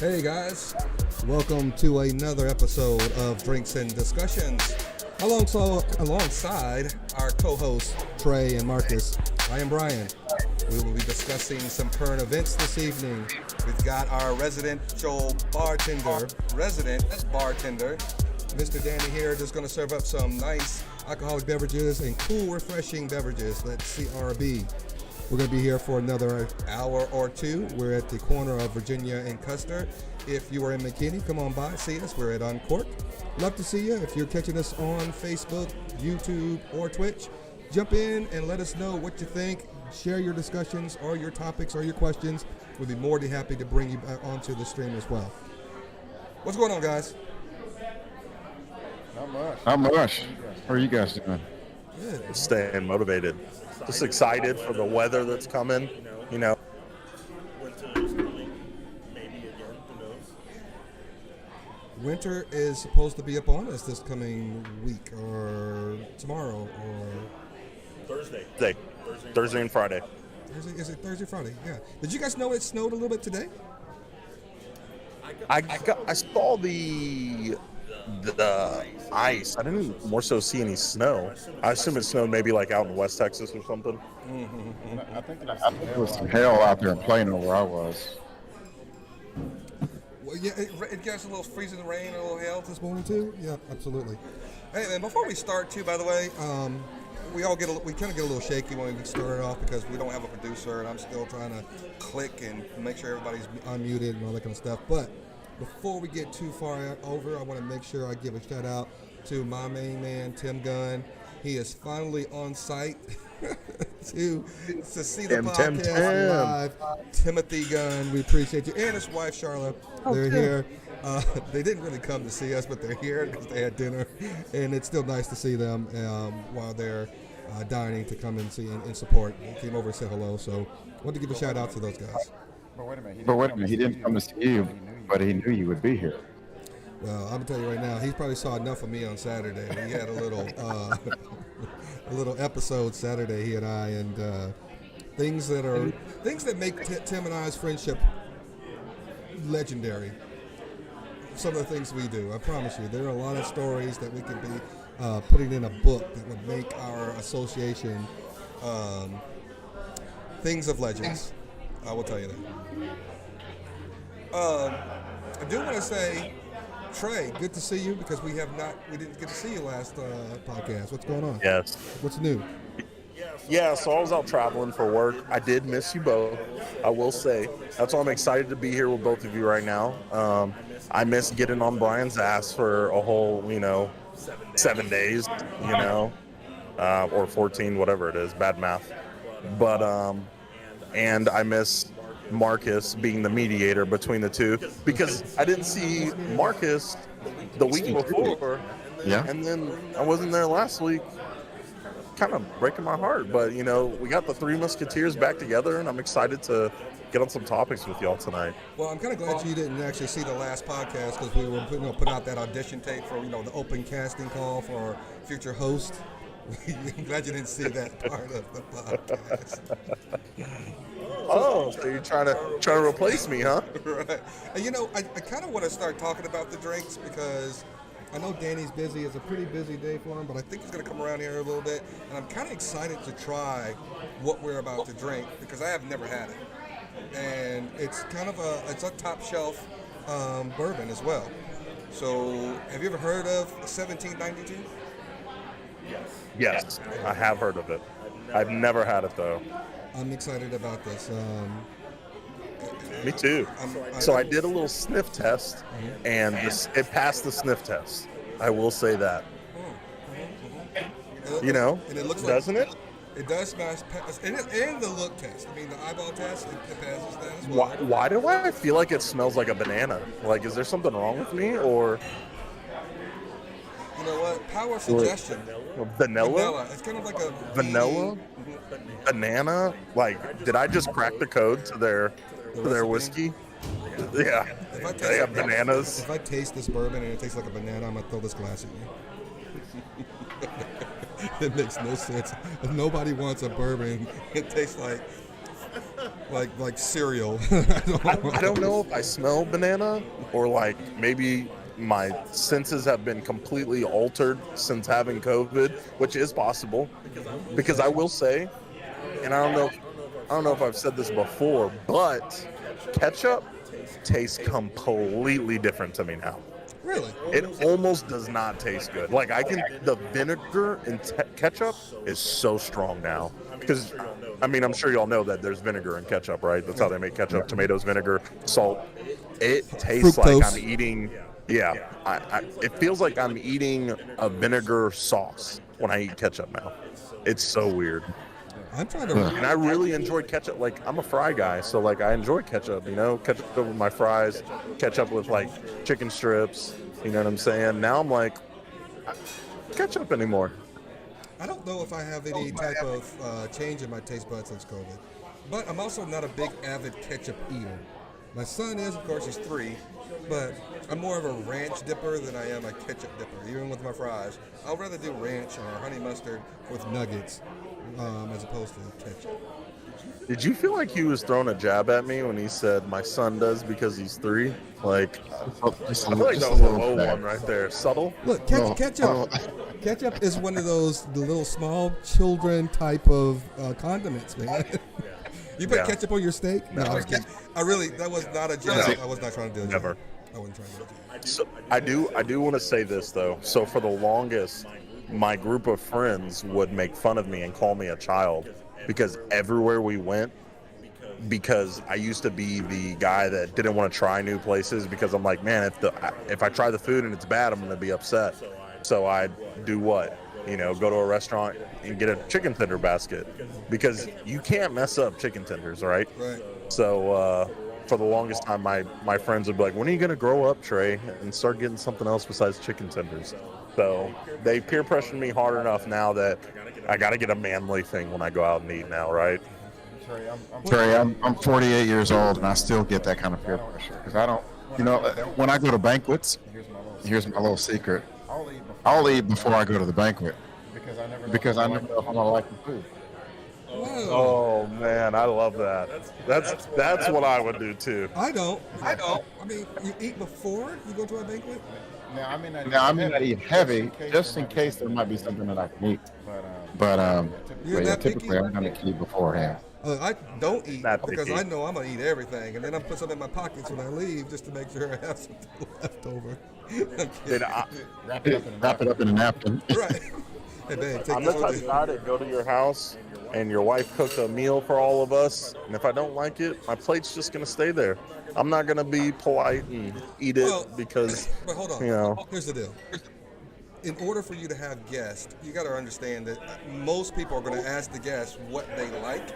Hey guys, welcome to another episode of Drinks and Discussions. Alongside our co-hosts Trey and Marcus, I am Brian. We will be discussing some current events this evening. We've got our resident bartender, Mr. Danny here, just going to serve up some nice alcoholic beverages and cool, refreshing beverages. That's CRB. We're going to be here for another hour or two. We're at the corner of Virginia and Custer. If you are in McKinney, come on by, see us. We're at Uncork. Love to see you. If you're catching us on Facebook, YouTube, or Twitch, jump in and let us know what you think. Share your discussions or your topics or your questions. We'll be more than happy to bring you back onto the stream as well. What's going on, guys? Not much. How are you guys doing? Good. Staying motivated. Just excited for the weather that's coming, you know. Winter is supposed to be upon us this coming week or tomorrow or Thursday and Friday. Is it Thursday, Friday? Yeah. Did you guys know it snowed a little bit today? I saw the ice. I didn't more so see any snow. I assume it snowed maybe like out in West Texas or something. I think it was some hail out there in Plano where I was. Well, yeah, it gets a little freezing rain, a little hail this morning too. Yeah, absolutely. Hey, man, before we start too, by the way, we kind of get a little shaky when we start off because we don't have a producer, and I'm still trying to click and make sure everybody's unmuted and all that kind of stuff. But before we get too far over, I want to make sure I give a shout out to my main man, Tim Gunn. He is finally on site to see the podcast live. Timothy Gunn, we appreciate you. And his wife, Charlotte, they're here. They didn't really come to see us, but they're here because they had dinner. And it's still nice to see them while they're dining to come and see and support. They came over and said hello. So I wanted to give a shout out to those guys. But wait a minute. He didn't come to see you, but he knew you would be here. Well, I'm gonna tell you right now, he probably saw enough of me on Saturday. We had a little a little episode Saturday, he and I, and things that make Tim and I's friendship legendary. Some of the things we do, I promise you, there are a lot of stories that we could be putting in a book that would make our association things of legends. I will tell you that. I do want to say, Trey, good to see you because we didn't get to see you last podcast. What's going on? Yes. What's new? Yeah, so I was out traveling for work. I did miss you both, I will say. That's why I'm excited to be here with both of you right now. I miss getting on Brian's ass for a whole, 7 days, or 14, whatever it is, bad math. But, and I miss Marcus being the mediator between the two because I didn't see Marcus the week before. Yeah. And then I wasn't there last week. Kind of breaking my heart. But, we got the Three Musketeers back together, and I'm excited to get on some topics with y'all tonight. Well, I'm kind of glad you didn't actually see the last podcast because we were put out that audition tape for, the open casting call for our future host. I'm glad you didn't see that part of the podcast. Oh, so you're trying to replace me, huh? Right. And I kind of want to start talking about the drinks because I know Danny's busy. It's a pretty busy day for him, but I think he's going to come around here a little bit. And I'm kind of excited to try what we're about to drink because I have never had it. And it's kind of a top shelf bourbon as well. So have you ever heard of 1792? Yes, I have heard of it. I've never had it, though. I'm excited about this. Me too. So I did a little sniff test, and it passed the sniff test. I will say that. And it looks doesn't it? It does pass, and the look test. I mean, the eyeball test, it passes that as well. Why do I feel like it smells like a banana? Like, is there something wrong with me, or? You know what? Power suggestion. Vanilla? It's kind of like a vanilla? Banana? Like, did I just crack the code to their whiskey? Yeah. They have bananas. If I taste this bourbon and it tastes like a banana, I'm going to throw this glass at you. It makes no sense. If nobody wants a bourbon, it tastes like like cereal. I don't know if I smell banana or like maybe my senses have been completely altered since having COVID, which is possible. Because I will say, and I don't know if I've said this before, but ketchup tastes completely different to me now. Really? It almost does not taste good. Like the vinegar in ketchup is so strong now. Because, I mean, I'm sure y'all know that there's vinegar in ketchup, right? That's how they make ketchup, tomatoes, vinegar, salt. It tastes Fructose. like I'm eating, it feels like I'm eating a vinegar sauce when I eat ketchup now. It's so weird. I'm trying to. And I really enjoy ketchup. Like, I'm a fry guy, so, like, I enjoy ketchup, you know? Ketchup with my fries, ketchup with, like, chicken strips, you know what I'm saying? Now I'm like, ketchup anymore. I don't know if I have any type of change in my taste buds since COVID, but I'm also not a big avid ketchup eater. My son is, of course, he's 3, but I'm more of a ranch dipper than I am a ketchup dipper, even with my fries. I'd rather do ranch or honey mustard with nuggets as opposed to ketchup. Did you feel like he was throwing a jab at me when he said my son does because he's 3? Like, I feel like that was a low one right there. Subtle? Look, ketchup is one of those the little small children type of condiments, man. You put ketchup on your steak? No, I was kidding. That was not a jab. I was not trying to do a jab. Never. I wasn't trying to do a jab. So I do want to say this though. So for the longest, my group of friends would make fun of me and call me a child because everywhere we went, because I used to be the guy that didn't want to try new places because I'm like, man, if I try the food and it's bad, I'm going to be upset. So I do what? You know, go to a restaurant and get a chicken tender basket because you can't mess up chicken tenders, right? Right. So for the longest time, my friends would be like, when are you going to grow up, Trey, and start getting something else besides chicken tenders? So they peer pressured me hard enough now that I got to get a manly thing when I go out and eat now, right? Trey, I'm 48 years old, and I still get that kind of peer pressure because I don't, you know, when I go to banquets, here's my little secret. I'll eat before I go to the banquet because I never know if I'm gonna like the food. Oh man, I love that. That's what I would do too. I don't. I mean, you eat before you go to a banquet? Now I may not eat heavy just in case there might be something that I can eat. But typically I'm gonna eat beforehand. I don't eat because I know I'm gonna eat everything, and then I put some in my pockets when I leave just to make sure I have something left over. Wrap it up in a napkin. Right. Hey, babe, I'm the type of guy to go to your house and your wife cooked a meal for all of us, and if I don't like it, my plate's just gonna stay there. I'm not gonna be polite and eat it because. But hold on. You know. Here's the deal. In order for you to have guests, you got to understand that most people are going to ask the guests what they like,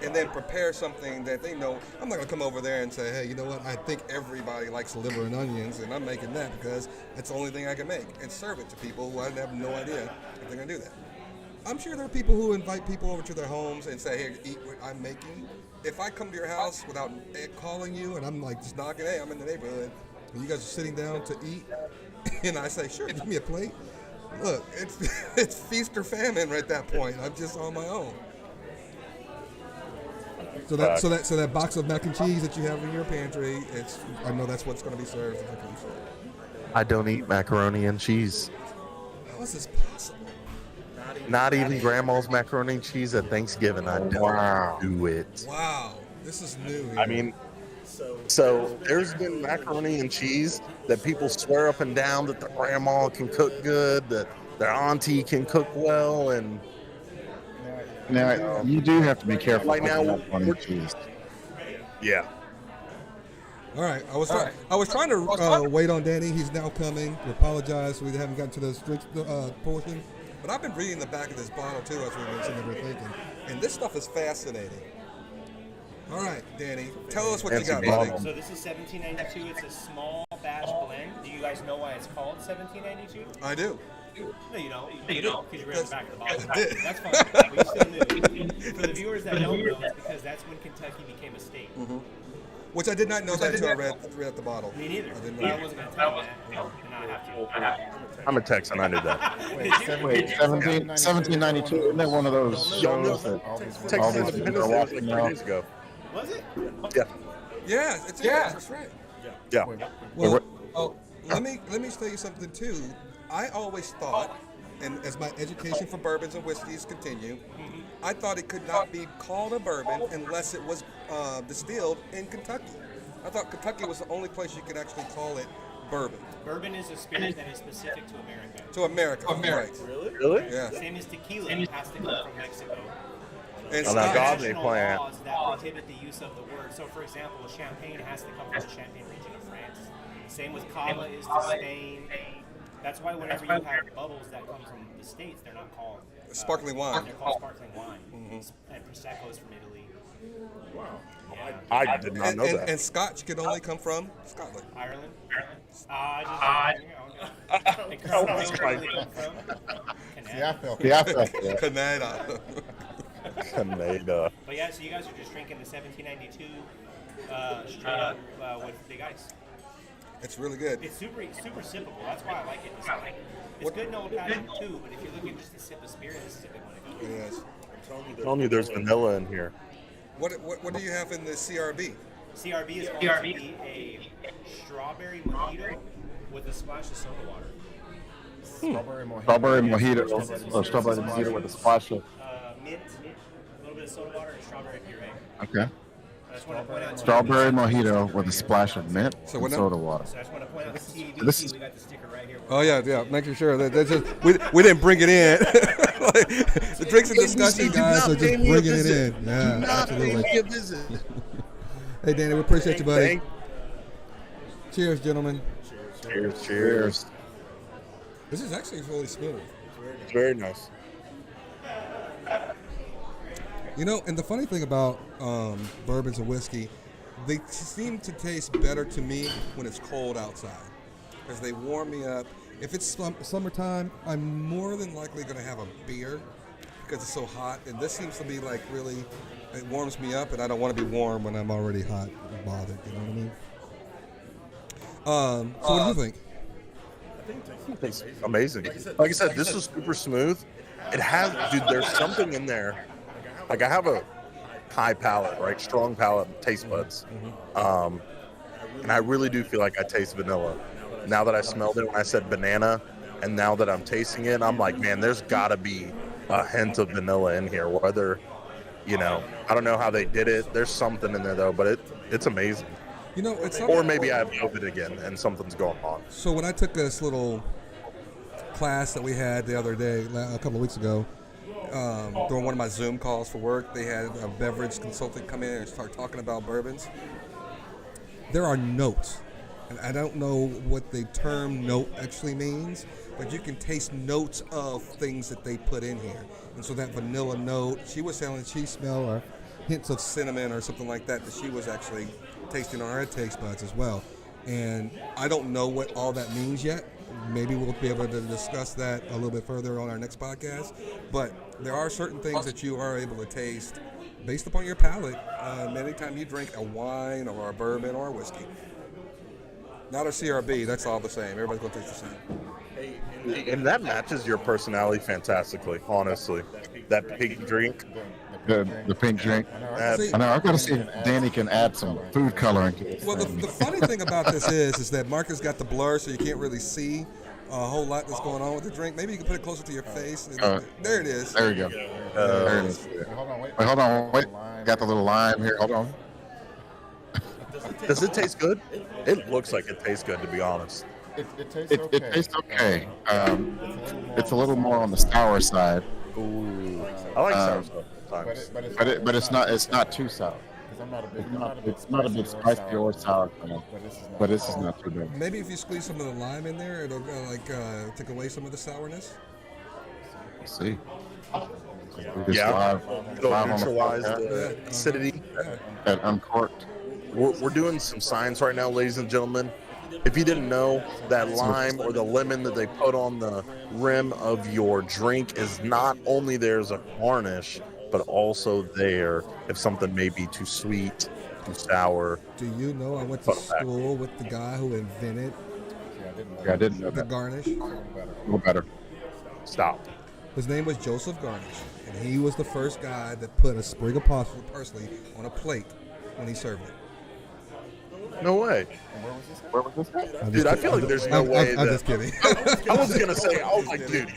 and then prepare something that they know. I'm not going to come over there and say, hey, you know what? I think everybody likes liver and onions, and I'm making that because it's the only thing I can make, and serve it to people who I have no idea if they're going to do that. I'm sure there are people who invite people over to their homes and say, hey, eat what I'm making. If I come to your house without calling you and I'm like just knocking, hey, I'm in the neighborhood, and you guys are sitting down to eat, and I say, sure, give me a plate. Look, it's feast or famine right at that point. I'm just on my own. So that box of mac and cheese that you have in your pantry, I know that's what's going to be served. I don't eat macaroni and cheese. How is this possible? Not even grandma's macaroni and cheese at Thanksgiving. I don't do it. Wow, this is new. Here. I mean, so there's been macaroni and cheese that people swear up and down that their grandma can cook good, that their auntie can cook well, and now you do have to be careful. Right now, we're cheese. Yeah. All right, I was trying to wait on Danny. He's now coming. We apologize, we haven't gotten to the drinks portion. But I've been reading the back of this bottle too, as we mentioned and we're thinking, and this stuff is fascinating. All right, Danny, tell us what you got, buddy. So this is 1792. It's a small batch blend. Do you guys know why it's called 1792? I do. No, you don't. You don't, because you read the back of the bottle. I did. That's fine. But you still knew. For the viewers that don't know, it's because that's when Kentucky became a state. Mm-hmm. Which I did not know that until I read the bottle. Me neither. I didn't But know. I wasn't going to tell you that. And now I have to. I'm a Texan. I knew that. Wait, 1792, isn't that one of those shows that all Texas these people Independence are Day was watching like 3 now? days ago. Was it? Yeah. Yeah, that's right. Yeah. Well, let me tell you something too. I always thought, and as my education for bourbons and whiskeys continue, I thought it could not be called a bourbon unless it was distilled in Kentucky. I thought Kentucky was the only place you could actually call it bourbon. Bourbon is a spirit that is specific to America. To America, right? Really? Yeah. Same as tequila has to come from Mexico. And Oh, now Scotch, God, they National plant. laws that prohibit the use of the word. So, for example, champagne has to come from the Champagne region of France. Same with cava is to Spain. That's why whenever you have bubbles that come from the States, they're not called Sparkling wine. They're called sparkling wine. And prosecco is from Italy. I did not know that. And Scotch can only come from Scotland. Ireland. And Corona can only come from Canada. Yeah, I felt that. Canada. Canada. But yeah, so you guys are just drinking the 1792 straight up with big ice. It's really good. It's super sippable. That's why I like it. It's good in old pattern too, but if you're looking just to sip a spirit, this is a good one to go. It is. I'm telling you, there's vanilla in here. What do you have in the CRB? CRB is going to be a strawberry mojito with a splash of soda water. Strawberry mojito or strawberry mojito with a splash of. Mint, a little bit of soda water, and strawberry puree. Okay. I just want to point out Strawberry mojito with a splash of mint So and when soda water. So I just want to point out the TVC. This is- We got the sticker right here. Oh yeah, making sure that's just we didn't bring it in. The drinks and discussion guys are just bringing it in. Yeah, absolutely. Hey Danny, we appreciate you, buddy. Cheers, gentlemen. Cheers. This is actually really smooth. It's very nice. You know, and the funny thing about bourbons and whiskey, they seem to taste better to me when it's cold outside because they warm me up. If it's summertime, I'm more than likely going to have a beer because it's so hot. And this seems to be like really, it warms me up, and I don't want to be warm when I'm already hot and bothered. You know what I mean? So what do you think? It's amazing. Like I said, this is super smooth. It has, dude, there's something in there. Like I have a high palate, right? Strong palate, taste buds. And I really do feel like I taste vanilla. Now that I smelled it when I said banana, and now that I'm tasting it, I'm like, man, there's got to be a hint of vanilla in here. Whether, you know, I don't know how they did it. There's something in there though, but it's amazing. You know, it's Or maybe I have COVID again and something's going on. So when I took this little class that we had the other day, a couple of weeks ago, during one of my Zoom calls for work, they had a beverage consultant come in and start talking about bourbons. There are notes, and I don't know what the term note actually means, but you can taste notes of things that they put in here. And so that vanilla note, she was saying she smelled hints of cinnamon or something like that she was actually tasting on her taste buds as well. And I don't know what all that means yet. Maybe we'll be able to discuss that a little bit further on our next podcast. But there are certain things that you are able to taste based upon your palate anytime you drink a wine or a bourbon or a whiskey. Not a CRB, that's all the same. Everybody's going to taste the same. And that matches your personality fantastically, honestly. That pink drink. The pink drink. See- I know. I've got to see if Danny can add some food coloring to this. Well, the thing. funny thing about this is that Marcus got the blur, so you can't really see a whole lot that's going on with the drink. Maybe you can put it closer to your face. There it is. There you go. There it is. Wait, hold on. Wait. Got the little lime here. Hold on. Does it taste good? It looks like it tastes good, to be honest. It tastes okay. It's a little more on the sour side, Ooh. I like sour stuff sometimes. but it's not too sour. It's not a bit spicy or sour for me, but this is not too bad. Maybe if you squeeze some of the lime in there, it'll take away some of the sourness. Let's see. Yeah. It'll Live on the neutralize podcast the acidity. at Uncorked. We're doing some science right now, ladies and gentlemen. If you didn't know, that lime or the lemon that they put on the rim of your drink is not only there as a garnish, but also there if something may be too sweet, too sour. Do you know I went to school with the guy who invented Yeah, I didn't know the that. garnish? A little better. Stop. His name was Joseph Garnish, and he was the first guy that put a sprig of parsley on a plate when he served it. No way. Where was this at? Dude, I feel like there's no way I'm that... just kidding. I was going to say, I was like, dude,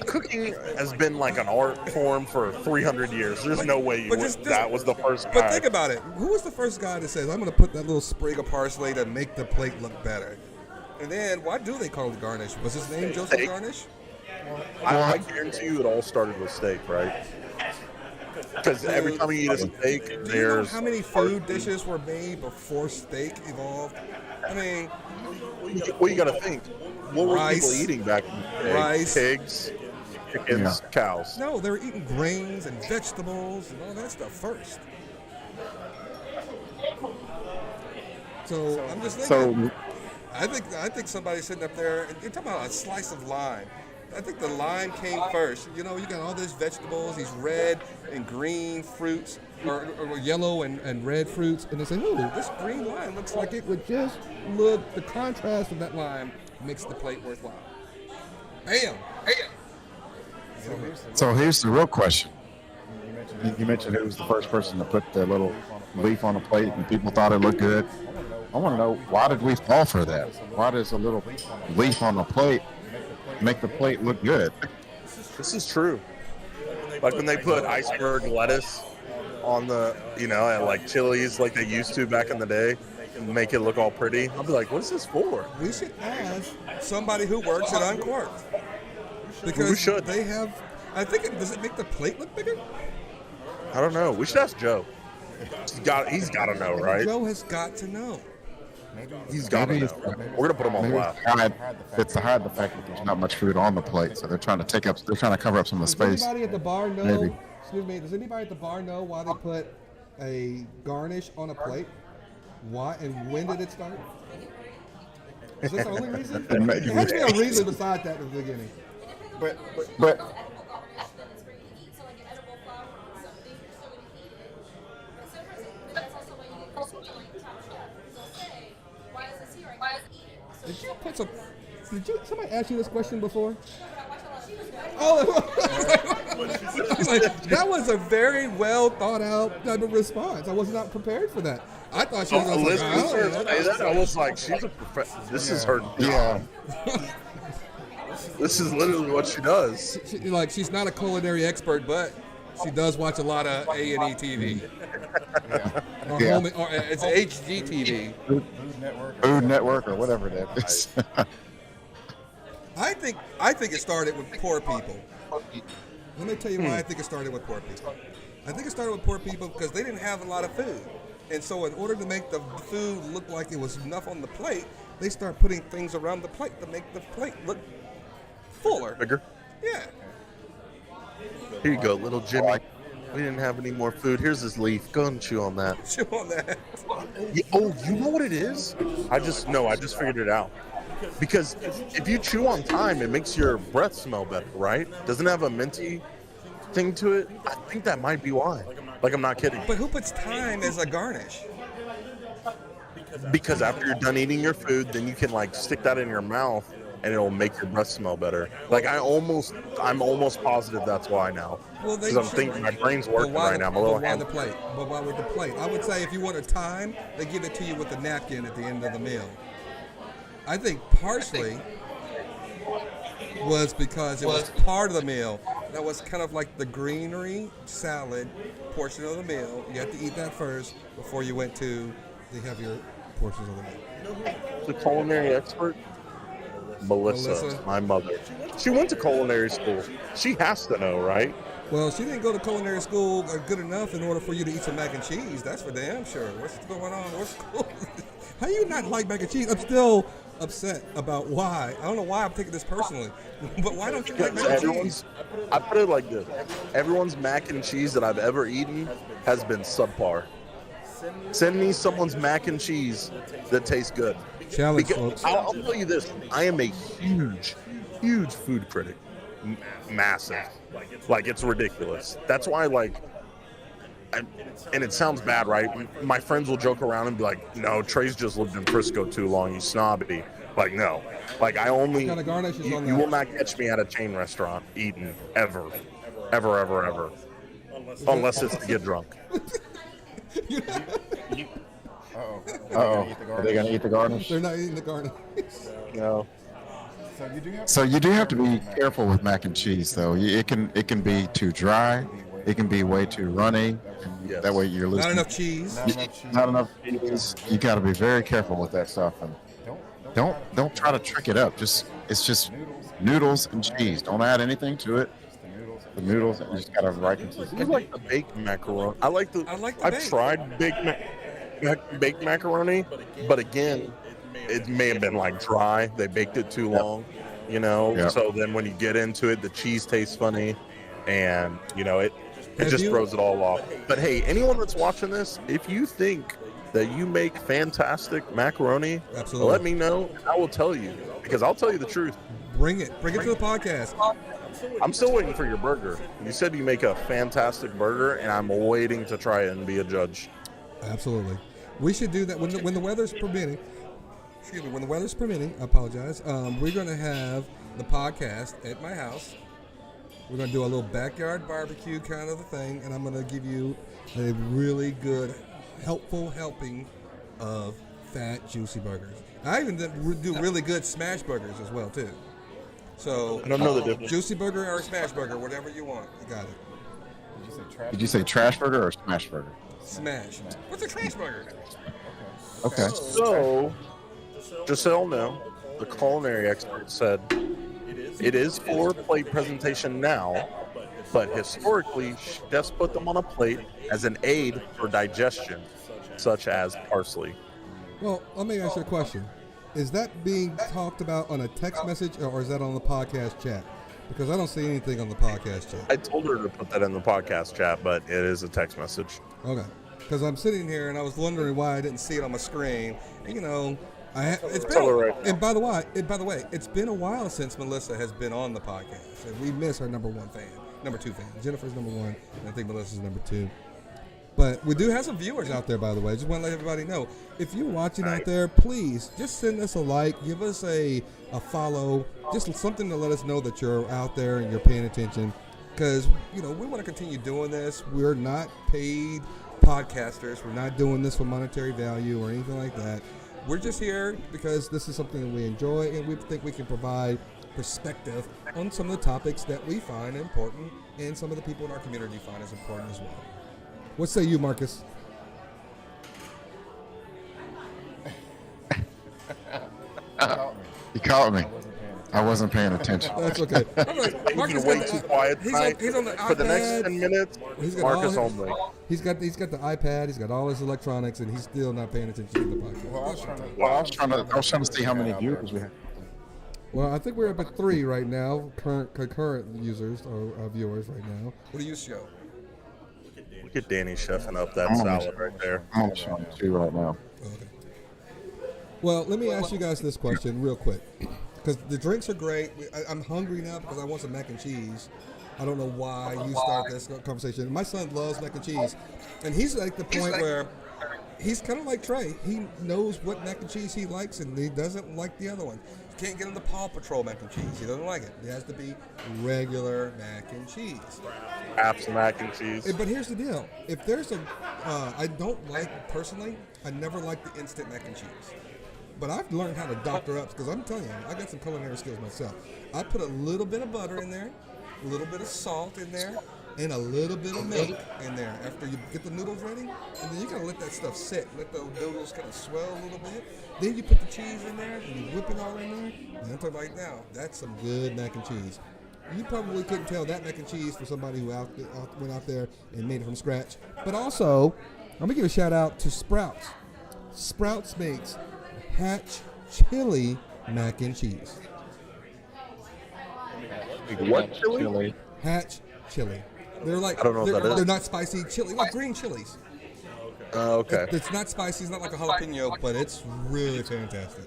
cooking has been like an art form for 300 years. There's no way that was the first guy. But think about it. Who was the first guy that says, I'm going to put that little sprig of parsley to make the plate look better? And then, why do they call it garnish? Was his name Joseph Steak. Garnish? I guarantee you it all started with steak, right? Because every time you eat a steak, Do you know there's... how many food dishes were made before steak evolved? I mean, Well, you got to think. What were Rice. people eating back in the day? Rice. Pigs, chickens, cows. no, they were eating grains and vegetables and all that stuff first. So I'm just thinking. I think somebody's sitting up there, and you're talking about a slice of lime. I think the lime came first. You know, you got all these vegetables, these red and green fruits, or yellow and red fruits, and they say, ooh, this green lime looks like it would just look, the contrast of that lime makes the plate worthwhile. Bam! So here's the real question. You mentioned who was the first person to put the little leaf on a plate and people thought it looked good. I want to know, why did we fall for that? Why does a little leaf on a plate make the plate look good? This is true. Like when they put iceberg lettuce on the, at like Chili's like they used to back in the day and make it look all pretty. I'll be like, what is this for? We should ask somebody who works at Uncorked. Because We should. they have, I think, does it make the plate look bigger? I don't know. We should ask Joe. He's got to know, right? Joe has got to know. He's got to Maybe know. We're going to put him on Maybe blast. it's to hide the fact that there's not much food on the plate, so they're trying to cover up some of the Does space. anybody at the bar know? Maybe. Excuse me. Does anybody at the bar know why they put a garnish on a plate? Why and when did it start? Is this the only reason? There has to be a reason besides that in the beginning. But Did somebody ask you this question before? Oh, that was a very well thought out type of response. I was not prepared for that. I thought she was going to say, I was like, she's a professional. This is her job. yeah, This is literally what she does. she's not a culinary expert, but she does watch a lot of A&E TV. Or Yeah. or it's HGTV. Food Network or whatever that is. I think it started with poor people. Let me tell you why I think it started with poor people. I think it started with poor people because they didn't have a lot of food. And so in order to make the food look like it was enough on the plate, they start putting things around the plate to make the plate look fuller. Bigger. Yeah. Here you go, little Jimmy. We didn't have any more food. Here's this leaf. Go and chew on that. Chew on that. You know what it is? I just figured it out. Because if you chew on thyme, it makes your breath smell better, right? Doesn't it have a minty thing to it? I think that might be why. Like, I'm not kidding. But who puts thyme as a garnish? Because after you're done eating your food, then you can stick that in your mouth and it'll make your breath smell better. I'm almost positive that's why now. Well, Because I'm thinking my brain's working right now. I'm a little why the hammered. plate? But why with the plate? I would say if you want a thyme, they give it to you with a napkin at the end of the meal. I think parsley was because it was part of the meal. That was kind of like the greenery salad portion of the meal. You had to eat that first before you went to the heavier portions of the meal. The culinary expert? Melissa, my mother. She went to culinary school. She has to know, right? Well, she didn't go to culinary school good enough in order for you to eat some mac and cheese. That's for damn sure. What's going on? What's cool? How you not like mac and cheese? I'm still upset about why. I don't know why I'm taking this personally, but why don't you like mac and cheese? I put it like this. Everyone's mac and cheese that I've ever eaten has been subpar. Send me someone's mac and cheese that tastes good. Challenge, Because folks. I'll tell you this. I am a huge food critic. Massive. It's ridiculous. That's why, and it sounds bad, right? My friends will joke around and be like, no, Trey's just lived in Frisco too long. He's snobby. No. I only, What kind of garnish is on you that? will not catch me at a chain restaurant eating ever. Ever. Unless it's to get drunk. Uh-oh. Are they going to eat the garnish? They're not eating the garnish. No. So you do have to be careful with mac and cheese, though. It can be too dry. It can be way too runny. Yes. That way you're losing. Not enough cheese. Not enough cheese. You got to be very careful with that stuff, and don't try to trick it up. It's just noodles and cheese. Don't add anything to it. The noodles, and you just got to right into I like the baked macaroni. I've baked. tried baked macaroni, but again, it may have been like dry. They baked it too long, you know. Yep. So then when you get into it, the cheese tastes funny, and you know it just throws it all off. But hey, anyone that's watching this, if you think that you make fantastic macaroni, Absolutely. let me know. I will tell you, because I'll tell you the truth. Bring it to the podcast. I'm still waiting for your burger. You said you make a fantastic burger, and I'm waiting to try it and be a judge. Absolutely. We should do that when the weather's permitting. Excuse me. When the weather's permitting, I apologize. We're going to have the podcast at my house. We're going to do a little backyard barbecue kind of a thing, and I'm going to give you a really good, helpful helping of fat, juicy burgers. I even do really good smash burgers as well, too. So, I don't know the difference. Juicy burger or smash burger, whatever you want. You got it. Did you say trash burger or smash burger? Smash. What's a trash burger? Okay. So, just so y'all know, the culinary expert said it is for plate presentation now, but historically, chefs put them on a plate as an aid for digestion, such as parsley. Well, let me ask you a question. Is that being talked about on a text message or is that on the podcast chat? Because I don't see anything on the podcast chat. I told her to put that in the podcast chat, but it is a text message. Okay. Because I'm sitting here and I was wondering why I didn't see it on my screen. And, you know, it's been. And by the way, it's been a while since Melissa has been on the podcast, and we miss our number 2 fan. Jennifer's number 1, and I think Melissa's number 2. But we do have some viewers out there, by the way. Just want to let everybody know. If you're watching out there, please just send us a like, give us a follow, just something to let us know that you're out there and you're paying attention. Because, you know, we want to continue doing this. We're not paid podcasters. We're not doing this for monetary value or anything like that. We're just here because this is something that we enjoy and we think we can provide perspective on some of the topics that we find important and some of the people in our community find as important as well. What say you, Marcus? You caught me. I wasn't paying attention. That's okay. Marcus Way too quiet he's on the iPad. for the next 10 minutes. Marcus only. He's got the iPad. He's got all his electronics, and he's still not paying attention to the podcast. I was trying to see how many viewers we have. Well, I think we're up at 3 right now, concurrent users or viewers right now. What do you show? Look at Danny chefing up that salad right there. I'm on showing 2 right now. Okay. Well, let me ask you guys this question real quick. Because the drinks are great. I'm hungry now because I want some mac and cheese. I don't know why you start this conversation. My son loves mac and cheese. And he's like the point where he's kind of like Trey. He knows what mac and cheese he likes and he doesn't like the other one. You can't get him the Paw Patrol mac and cheese. He doesn't like it. It has to be regular mac and cheese. Apps mac and cheese. But here's the deal. If there's I don't like, personally, I never liked the instant mac and cheese. But I've learned how to doctor up because I'm telling you, I got some culinary skills myself. I put a little bit of butter in there, a little bit of salt in there, and a little bit of milk in there after you get the noodles ready. And then you gotta let that stuff sit, let the noodles kind of swell a little bit. Then you put the cheese in there and you whip it all in there. And I'm talking right now, that's some good mac and cheese. You probably couldn't tell that mac and cheese for somebody who went out there and made it from scratch. But also, I'm gonna give a shout out to Sprouts. Sprouts makes Hatch chili mac and cheese. What chili? Hatch chili. They're like, I don't know what that is. They're not spicy chili, like green chilies. Okay. It's not spicy, it's not like a jalapeno, but it's really fantastic.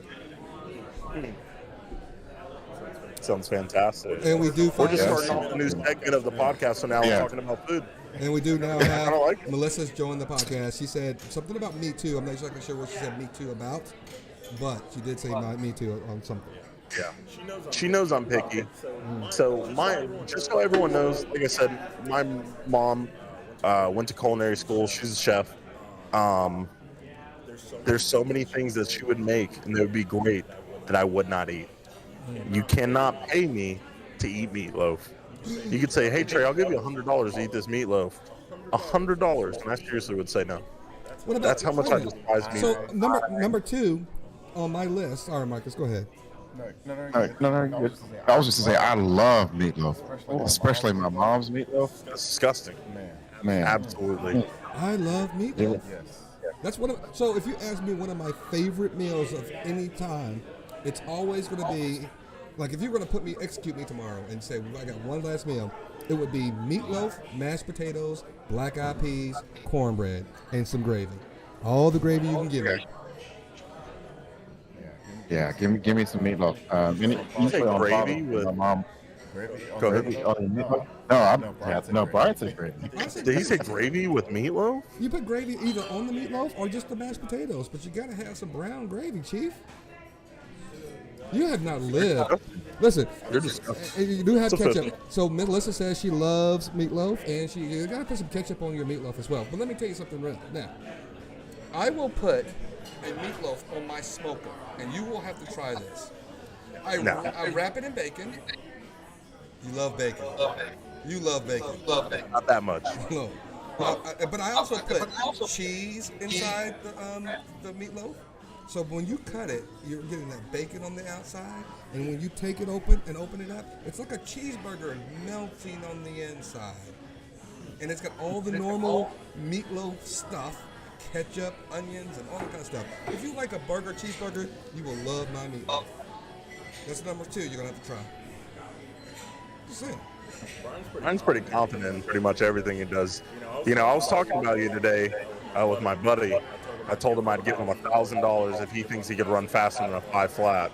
Sounds fantastic. And we do We're just find starting off the new segment of the podcast, so now we're talking about food. And we do now I have don't like it. Melissa's joined the podcast. She said something about Me Too. I'm not exactly sure what she said Me Too about, but she did say Me Too on something. Yeah. She knows I'm picky. So just so everyone knows, like I said, my mom went to culinary school. She's a chef. there's so many things that she would make and they would be great that I would not eat. You cannot pay me to eat meatloaf. You could say, hey, Trey, I'll give you $100 to eat this meatloaf. $100, and I seriously would say no. That's how much I despise meat. So number 2 on my list. Sorry, Marcus, go ahead. No. I was just to say I love meatloaf, especially my mom's meatloaf. That's disgusting. Man, Absolutely. I love meatloaf. That's so if you ask me one of my favorite meals of any time, it's always going to be, like if you're going to execute me tomorrow and say, well, I got one last meal, it would be meatloaf, mashed potatoes, black-eyed peas, cornbread, and some gravy. All the gravy you can give me. Yeah, give me some meatloaf. You say gravy with my mom. Go ahead. No, Brian said gravy. Did he say gravy with meatloaf? You put gravy either on the meatloaf or just the mashed potatoes, but you got to have some brown gravy, Chief. You have not lived. Listen, You're disgusting. you do have It's ketchup. offensive. So Melissa says she loves meatloaf, and you got to put some ketchup on your meatloaf as well. But let me tell you something right now. I will put a meatloaf on my smoker, and you will have to try this. I wrap it in bacon. You love bacon. You love bacon. Not that much. No. But I also put cheese inside the meatloaf. So when you cut it, you're getting that bacon on the outside, and when you take it open it up, it's like a cheeseburger melting on the inside. And it's got all the normal meatloaf stuff, ketchup, onions, and all that kind of stuff. If you like a cheeseburger, you will love my meatloaf. That's number 2 you're going to have to try. Just saying. Brian's pretty confident in pretty much everything he does. You know, I was talking about you today with my buddy. I told him I'd give him $1,000 if he thinks he could run faster than a 5 flat.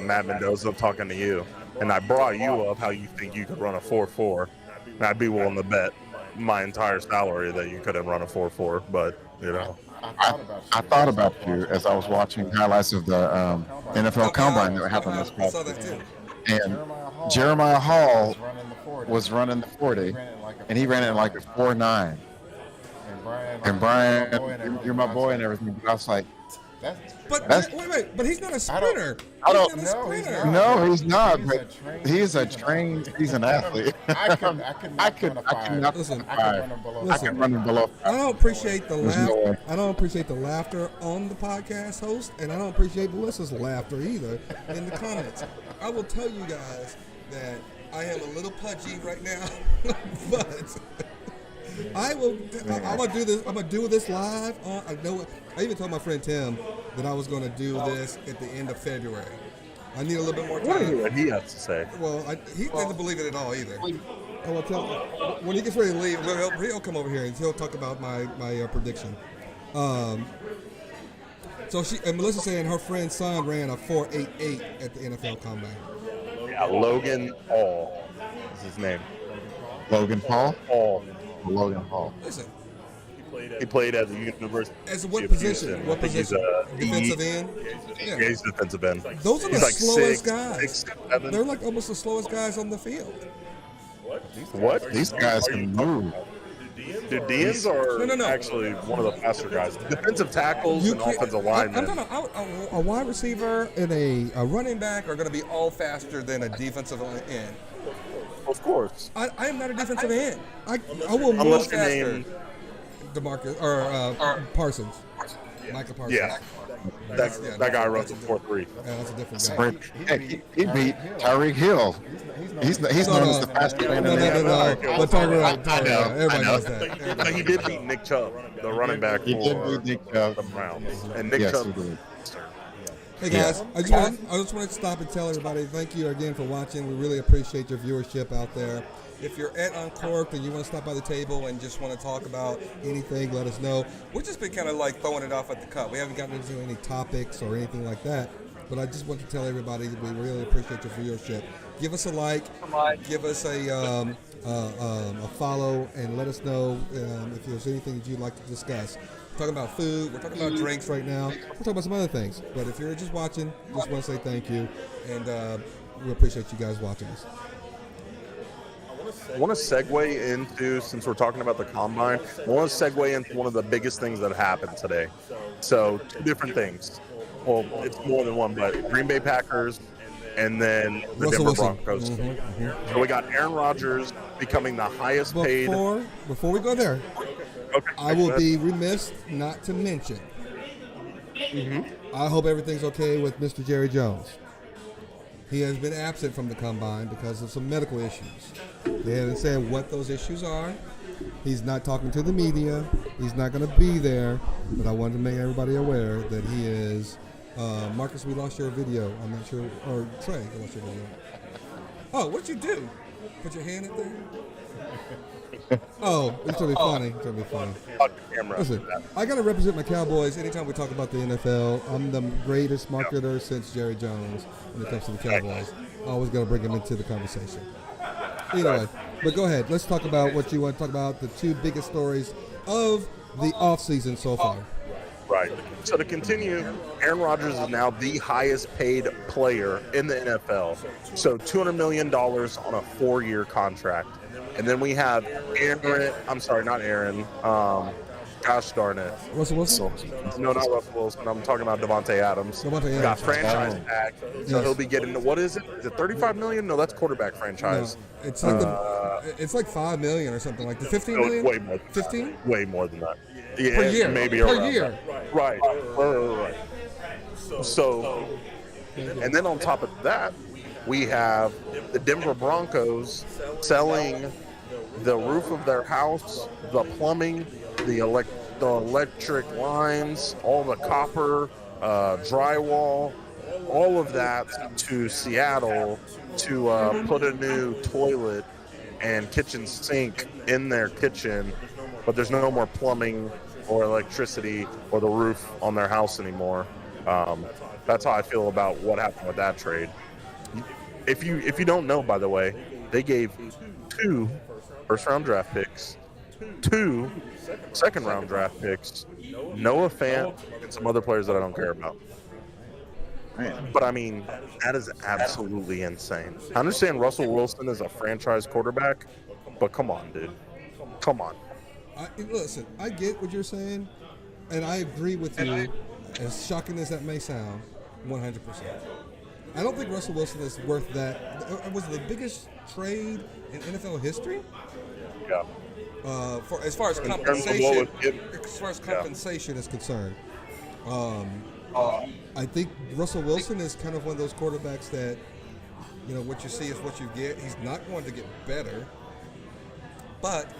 Matt Mendoza, talking to you. And I brought you up how you think you could run a 4.4. And I'd be willing to bet my entire salary that you couldn't run a 4.4. But, you know. I thought about you as I was watching highlights of the NFL Combine that happened this I past saw that too. and Jeremiah Hall was running the 40, and he ran it in like a 4.9. And Brian, you're my boy and everything. But I was like, But wait, but he's not a sprinter. I don't He's not a sprinter. No, he's not. But he's an athlete. I could not Listen, I can run him below. I don't appreciate the There's laugh. no way. I don't appreciate the laughter on the podcast host, and I don't appreciate Melissa's laughter either in the comments. I will tell you guys that I am a little pudgy right now, but I'm gonna do this. I'm gonna do this live. I even told my friend Tim that I was gonna do this at the end of February. I need a little bit more time. What he has to say. Well, he doesn't believe it at all either. I will tell when he gets ready to leave. He'll come over here and he'll talk about my prediction. So Melissa saying her friend's son ran a 4.88 at the NFL Combine. Yeah, Logan Hall is his name. Logan Paul. Logan Hall. Listen, He played at the University. as what of position? Houston. What I think he's position? a Defensive E. end. Yeah, he's defensive end. Those are He's the like slowest 6', guys. 6'7". They're like almost the slowest guys on the field. What? These guys can move. Dude, DNs are No. actually one of the faster guys. Defensive tackles and offensive I'm linemen. talking about a wide receiver and a running back are going to be all faster than a defensive end. Of course. I am not a defensive end. I will move Unless your faster. name. DeMarcus or Parsons. Michael Parsons. Yeah. That guy runs a 4.3. Yeah, that's a different guy. Hey, he beat Tyreek Hill. He's known as the fastest man in the NFL. No. But Tyreek, everybody knows that. But he did beat Nick Chubb, the running back He did for beat Nick Chubb. the Browns. And Nick Yes, Chubb. he did. Hey guys, I just want to stop and tell everybody thank you again for watching. We really appreciate your viewership out there. If you're at Uncorked and you want to stop by the table and just want to talk about anything, let us know. We've just been kind of like throwing it off at the cup. We haven't gotten into any topics or anything like that. But I just want to tell everybody that we really appreciate your viewership. Give us a like, give us a follow, and let us know if there's anything that you'd like to discuss. We're talking about food, we're talking about drinks right now, we're talking about some other things. But if you're just watching, just want to say thank you, and we appreciate you guys watching us. want to segue into, since we're talking about the combine, I want to segue into one of the biggest things that happened today. So, two different things. Well, it's more than one, but Green Bay Packers and then the Denver Broncos. So we got Aaron Rodgers becoming the highest paid. Before we go there, Okay, I will be remiss not to mention. I hope everything's okay with Mr. Jerry Jones. He has been absent from the combine because of some medical issues. They haven't said what those issues are. He's not talking to the media. He's not going to be there. But I wanted to make everybody aware that he is. Marcus, we lost your video. I'm not sure. Or Trey, I lost your video. Oh, what'd you do? Put your hand up there? Oh, it's going to be funny. It's going to be funny. Listen, I got to represent my Cowboys anytime we talk about the NFL. I'm the greatest marketer since Jerry Jones when it comes to the Cowboys. I always got to bring him into the conversation. Anyway, but go ahead. Let's talk about what you want to talk about, the two biggest stories of the offseason so far. Right. So to continue, Aaron Rodgers is now the highest paid player in the NFL. So $200 million on a 4-year contract. And then we have Aaron, I'm sorry, not Aaron. Gosh darn it. Russell Wilson? No, not Russell Wilson. I'm talking about Devontae Adams. Devontae Got Adams. franchise tag. So he'll be getting, what is it? Is it $35 million? No, that's quarterback franchise. No, it's like $5 million or something like that. $15 million? Way more. 15? Way more than that. Yeah, Per year. maybe Per around year. that. Right. So, and then on top of that, we have the Denver Broncos selling the roof of their house, the plumbing, the electric lines, all the copper, drywall, all of that to Seattle to put a new toilet and kitchen sink in their kitchen, but there's no more plumbing or electricity or the roof on their house anymore. That's how I feel about what happened with that trade. If you don't know, by the way, they gave 2 first-round draft picks, 2 second-round draft picks, Noah Fant, and some other players that I don't care about. But I mean, that is absolutely insane. I understand Russell Wilson is a franchise quarterback, but come on, dude. Come on. Listen, I get what you're saying, and I agree with you, as shocking as that may sound, 100%. I don't think Russell Wilson is worth that. Was it the biggest trade in NFL history? Yeah. As far as compensation is concerned, I think Russell Wilson is kind of one of those quarterbacks that, what you see is what you get. He's not going to get better, but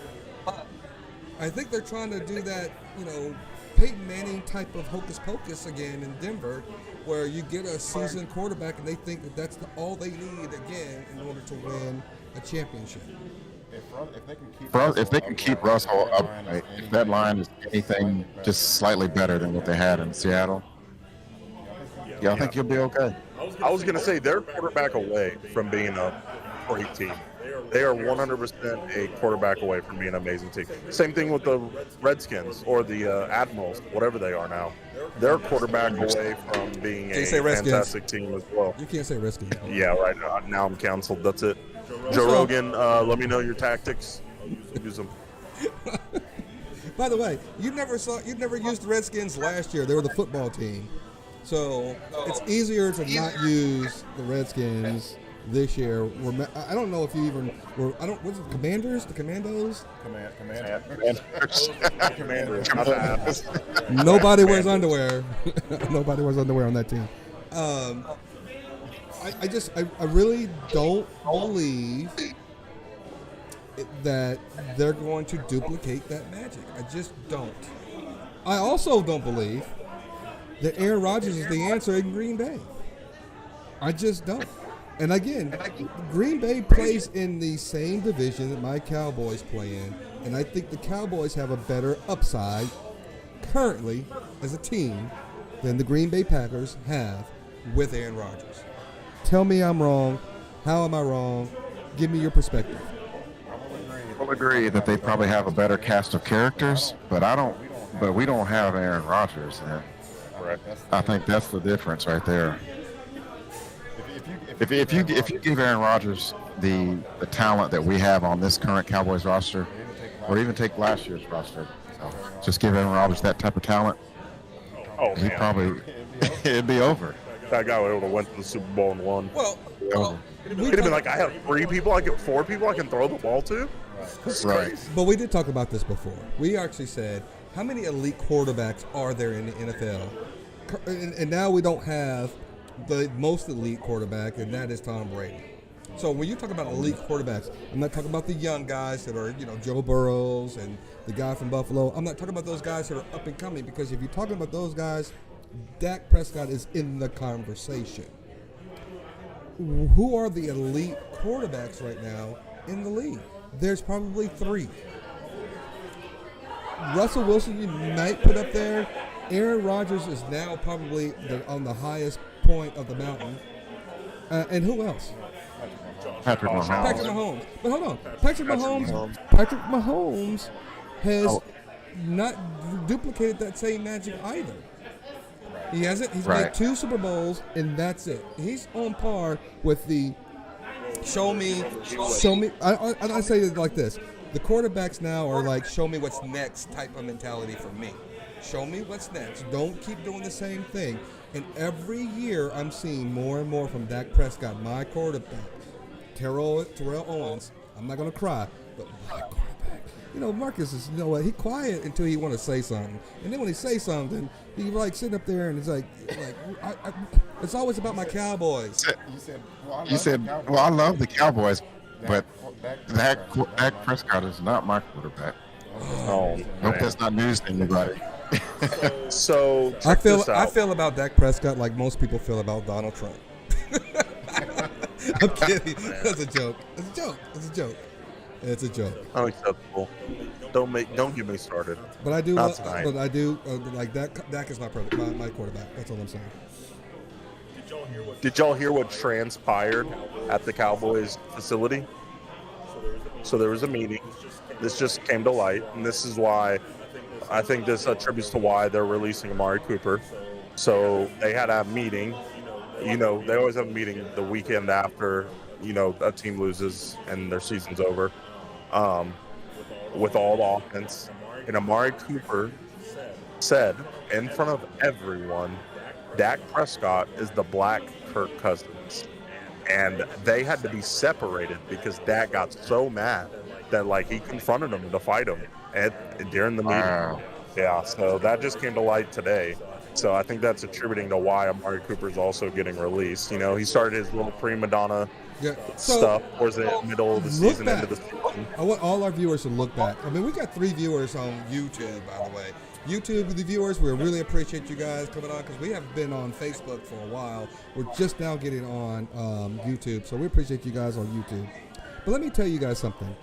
I think they're trying to do that, Peyton Manning type of hocus pocus again in Denver, where you get a seasoned quarterback and they think that that's all they need again in order to win a championship. If they can keep Russell up, if that line is anything just slightly better than what they had in Seattle, I think you'll be okay. I was going to say they're quarterback away from being a great team. They are 100% a quarterback away from being an amazing team. Same thing with the Redskins or the Admirals, whatever they are now. They're a quarterback away from being a fantastic team as well. You can't say Redskins. Yeah, right. Now I'm canceled. That's it. Joe Rogan, let me know your tactics. Use them. By the way, you never used the Redskins last year. They were the football team. So it's easier to not use the Redskins this year. I don't know if you even were. What's it? Commanders? The Commandos? Commanders. Nobody wears underwear. Nobody wears underwear on that team. I really don't believe that they're going to duplicate that magic. I just don't. I also don't believe that Aaron Rodgers is the answer in Green Bay. I just don't. And again, Green Bay plays in the same division that my Cowboys play in, and I think the Cowboys have a better upside currently as a team than the Green Bay Packers have with Aaron Rodgers. Tell me I'm wrong. How am I wrong? Give me your perspective. I'll agree that they probably have a better cast of characters, but we don't have Aaron Rodgers. And I think that's the difference right there. If you give Aaron Rodgers the talent that we have on this current Cowboys roster, or even take last year's roster, just give Aaron Rodgers that type of talent, he probably it'd be over. That guy would have went to the Super Bowl and won. Well, He'd have been like, I have 3 people, I get 4 people I can throw the ball to. Right. but we did talk about this before. We actually said, how many elite quarterbacks are there in the NFL? And now we don't have the most elite quarterback, and that is Tom Brady. So when you talk about elite quarterbacks, I'm not talking about the young guys that are, Joe Burrows and the guy from Buffalo. I'm not talking about those guys that are up and coming, because if you're talking about those guys, Dak Prescott is in the conversation. Who are the elite quarterbacks right now in the league? There's probably 3. Russell Wilson you might put up there. Aaron Rodgers is now probably on the highest point of the mountain. And who else? Patrick Mahomes. Patrick Mahomes. But hold on. Patrick Mahomes has not duplicated that same magic either. He hasn't. He's made 2 Super Bowls, and that's it. He's on par with the show me. I say it like this. The quarterbacks now are like, show me what's next type of mentality for me. Show me what's next. Don't keep doing the same thing. And every year I'm seeing more and more from Dak Prescott, my quarterback. Terrell Owens. I'm not going to cry, but my quarterback. Marcus is, he quiet until he want to say something. And then when he say something, he like sitting up there and it's like it's always about my Cowboys. You said, well, I love the Cowboys, but Dak Prescott is not my quarterback. Oh, hope that's not news to anybody. So I feel about Dak Prescott like most people feel about Donald Trump. I'm kidding. That's a joke. It's a joke. Unacceptable. Don't get me started. But I do. Not tonight. But I do like Dak. Dak is my quarterback. That's all I'm saying. Did y'all hear what transpired at the Cowboys facility? So there was a meeting. This just came to light, and this is why I think this attributes to why they're releasing Amari Cooper. So they had a meeting. They always have a meeting the weekend after, a team loses and their season's over, with all the offense. And Amari Cooper said in front of everyone, Dak Prescott is the black Kirk Cousins. And they had to be separated because Dak got so mad that, he confronted him to fight him during the meeting. Wow. Yeah, so that just came to light today. So I think that's attributing to why Amari Cooper's also getting released. He started his little prima donna stuff towards the middle of the season, into the season. I want all our viewers to look back. I mean, we got 3 viewers on YouTube, by the way. YouTube, the viewers, we really appreciate you guys coming on, because we haven't been on Facebook for a while. We're just now getting on YouTube, so we appreciate you guys on YouTube. But let me tell you guys something.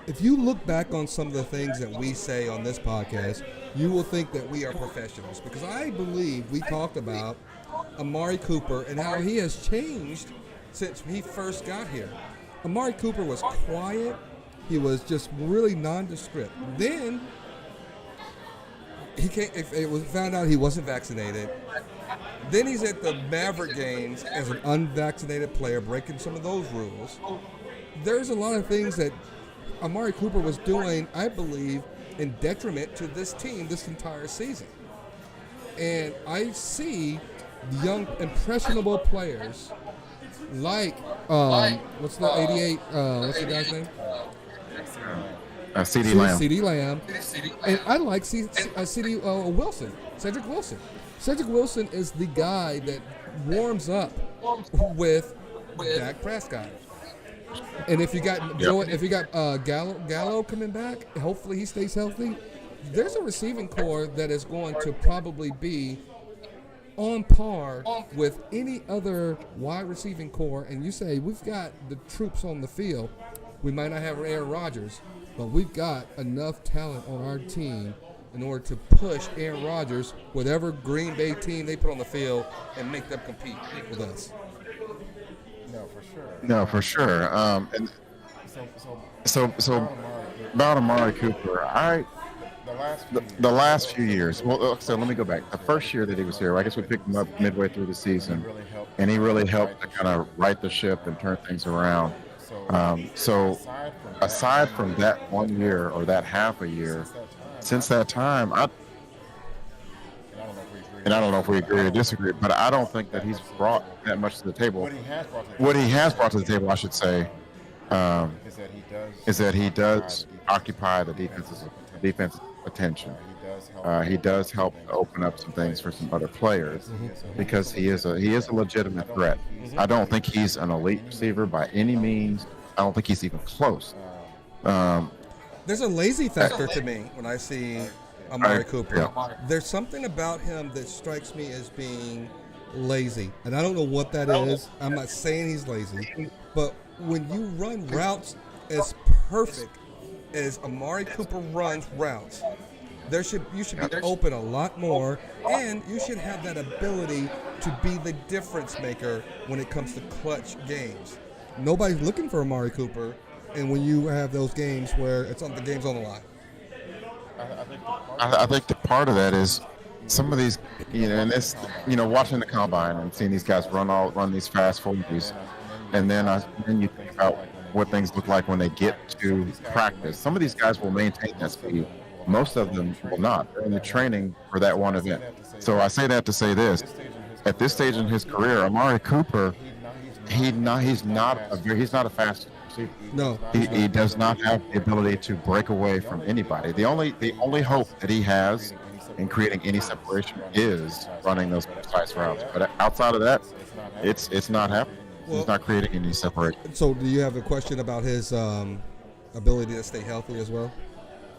If you look back on some of the things that we say on this podcast, you will think that we are professionals, because I believe we talked about Amari Cooper and how he has changed since he first got here. Amari Cooper was quiet. He was just really nondescript. Then it was found out he wasn't vaccinated. Then he's at the Maverick games as an unvaccinated player, breaking some of those rules. There's a lot of things that Amari Cooper was doing, I believe, in detriment to this team this entire season. And I see young, impressionable players like, what's the 88, what's the guy's name? CeeDee Lamb. CeeDee Lamb. And I like CeeDee Wilson, Cedric Wilson. Cedric Wilson is the guy that warms up with Dak Prescott. And if you got Gallo coming back, hopefully he stays healthy. There's a receiving core that is going to probably be on par with any other wide receiving core. And you say we've got the troops on the field. We might not have Aaron Rodgers, but we've got enough talent on our team in order to push Aaron Rodgers, whatever Green Bay team they put on the field, and make them compete with us. No, for sure. And so about Amari Cooper, The last few years. Well, so let me go back. The first year that he was here, I guess we picked him up midway through the season, and he really helped to kind of right the ship and turn things around. So aside from that 1 year or that half a year, since that time, and I don't know if we agree or disagree, but I don't think that he's brought that much to the table. What he has brought to the table, I should say, is that he does occupy the defense's attention. He does help to open up some things for some other players because he is a legitimate threat. I don't think he's an elite receiver by any means. I don't think he's even close. There's a lazy factor to me when I see Amari Cooper. Yeah. There's something about him that strikes me as being lazy, and I don't know what that is. I'm not saying he's lazy, but when you run routes as perfect as Amari Cooper runs routes, you should be open a lot more, and you should have that ability to be the difference maker when it comes to clutch games. Nobody's looking for Amari Cooper, and when you have those games where the game's on the line. I think the part of that is some of these, and this, watching the combine and seeing these guys run these fast 40s, and then you think about what things look like when they get to practice. Some of these guys will maintain that speed. Most of them will not. They're in the training for that one event. So I say that to say this: at this stage in his career, Amari Cooper, he's not a fast receiver. No, he does not have the ability to break away from anybody. The only hope that he has in creating any separation is running those precise routes. But outside of that, it's not happening. He's not creating any separation. So do you have a question about his ability to stay healthy as well?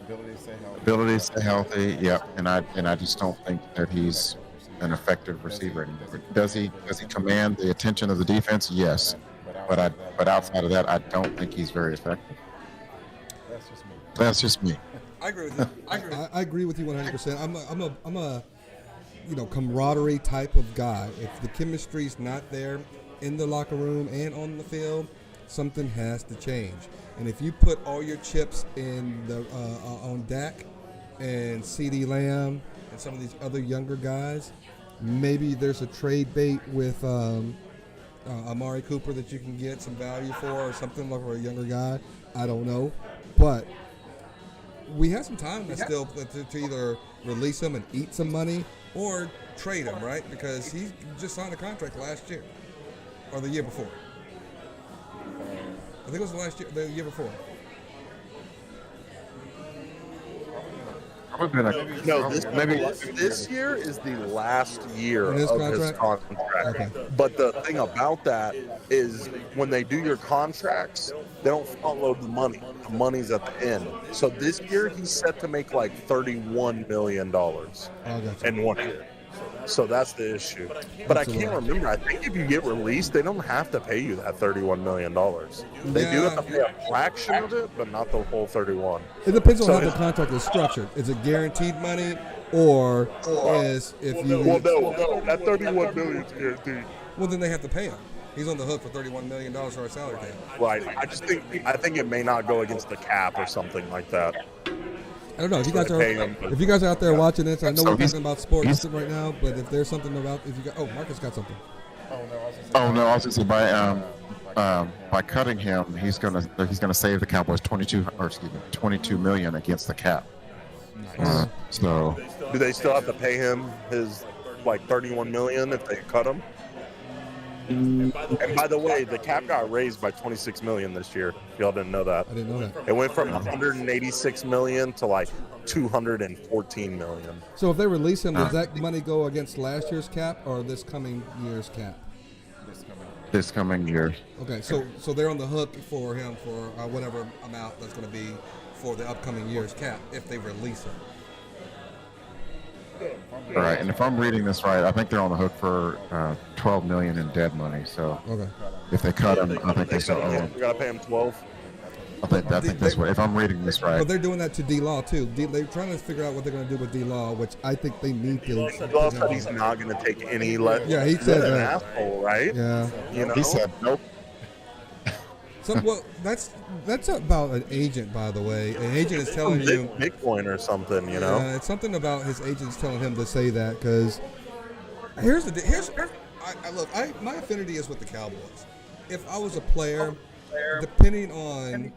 Ability to stay healthy, yeah. And I just don't think that he's an effective receiver anymore. Does he command the attention of the defense? Yes. But outside of that, I don't think he's very effective. That's just me. I agree with you. I agree with you 100%. I'm a camaraderie type of guy. If the chemistry's not there in the locker room and on the field, something has to change. And if you put all your chips in on Dak and CeeDee Lamb and some of these other younger guys, maybe there's a trade bait with Amari Cooper that you can get some value for, or something like for a younger guy. I don't know, but we have some time to either release him and eat some money or trade him, right? Because he just signed a contract last year or the year before. I think it was the year before. This year is the last year of his contract. Okay. But the thing about that is when they do your contracts, they don't front load the money. The money's at the end. So this year he's set to make like $31 million in 1 year. So that's the issue. But I can't remember. I think if you get released, they don't have to pay you that $31 million. They do have to pay a fraction of it, but not the whole 31. It depends on how the contract is structured. Is it guaranteed money, or is if you? Well, no, that $31 million is guaranteed. Well, then they have to pay him. He's on the hook for $31 million for a salary cap. Right. I think it may not go against the cap or something like that. I don't know if you guys are out there watching this. I know we're talking about sports right now, but if there's something about Marcus got something. I was just saying by cutting him, he's gonna save the Cowboys $22 million against the cap. Nice. So do they still have to pay him his $31 million if they cut him? And by the way, the cap got raised by $26 million this year. Y'all didn't know that. I didn't know that. It went from $186 million to $214 million. So if they release him, does that money go against last year's cap or this coming year's cap? This coming year. Okay, so they're on the hook for him for whatever amount that's going to be for the upcoming year's cap if they release him. All right, and if I'm reading this right, I think they're on the hook for $12 million in dead money. So if they cut him, I think they still owe him. We got to pay him 12. I think that's what. If I'm reading this right, but they're doing that to D-Law too. They're trying to figure out what they're going to do with D-Law, which I think they need to. D-Law said he's not going to take any less. Yeah, he said an that. asshole, right? Yeah, he said nope. Well, that's about an agent, by the way. An agent is telling you Bitcoin or something, you know. it's something about his agents telling him to say that because here's my affinity is with the Cowboys. If I was a player, depending on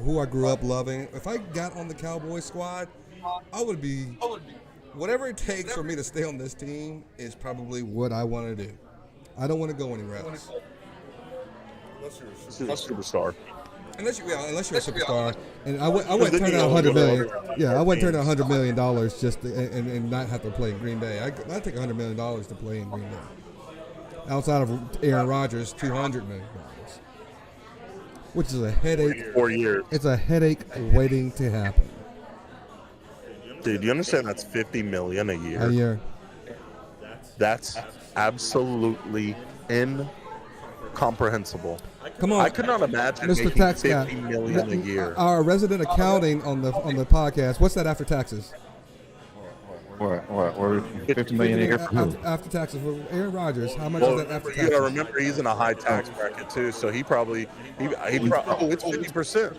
who I grew up loving, if I got on the Cowboys squad, I would be whatever it takes for me to stay on this team is probably what I want to do. I don't want to go anywhere else. This is a superstar. Unless you're a superstar, and I wouldn't turn down $100 million. Yeah, I wouldn't turn down $100 million just and not have to play in Green Bay. I'd take $100 million to play in Green Bay. Outside of Aaron Rodgers, $200 million, which is a headache. 4 years. It's a headache waiting to happen. Dude, you understand that's $50 million a year? A year. That's absolutely incomprehensible. Come on, I could not imagine Mr. making Tax $50 Guy. million a year. Our resident accounting on the podcast. What's that after taxes? What 50 million a year for who? After taxes for Aaron Rodgers. How much Well, is that after you taxes? gotta remember he's in a high tax bracket too, so it's 50%.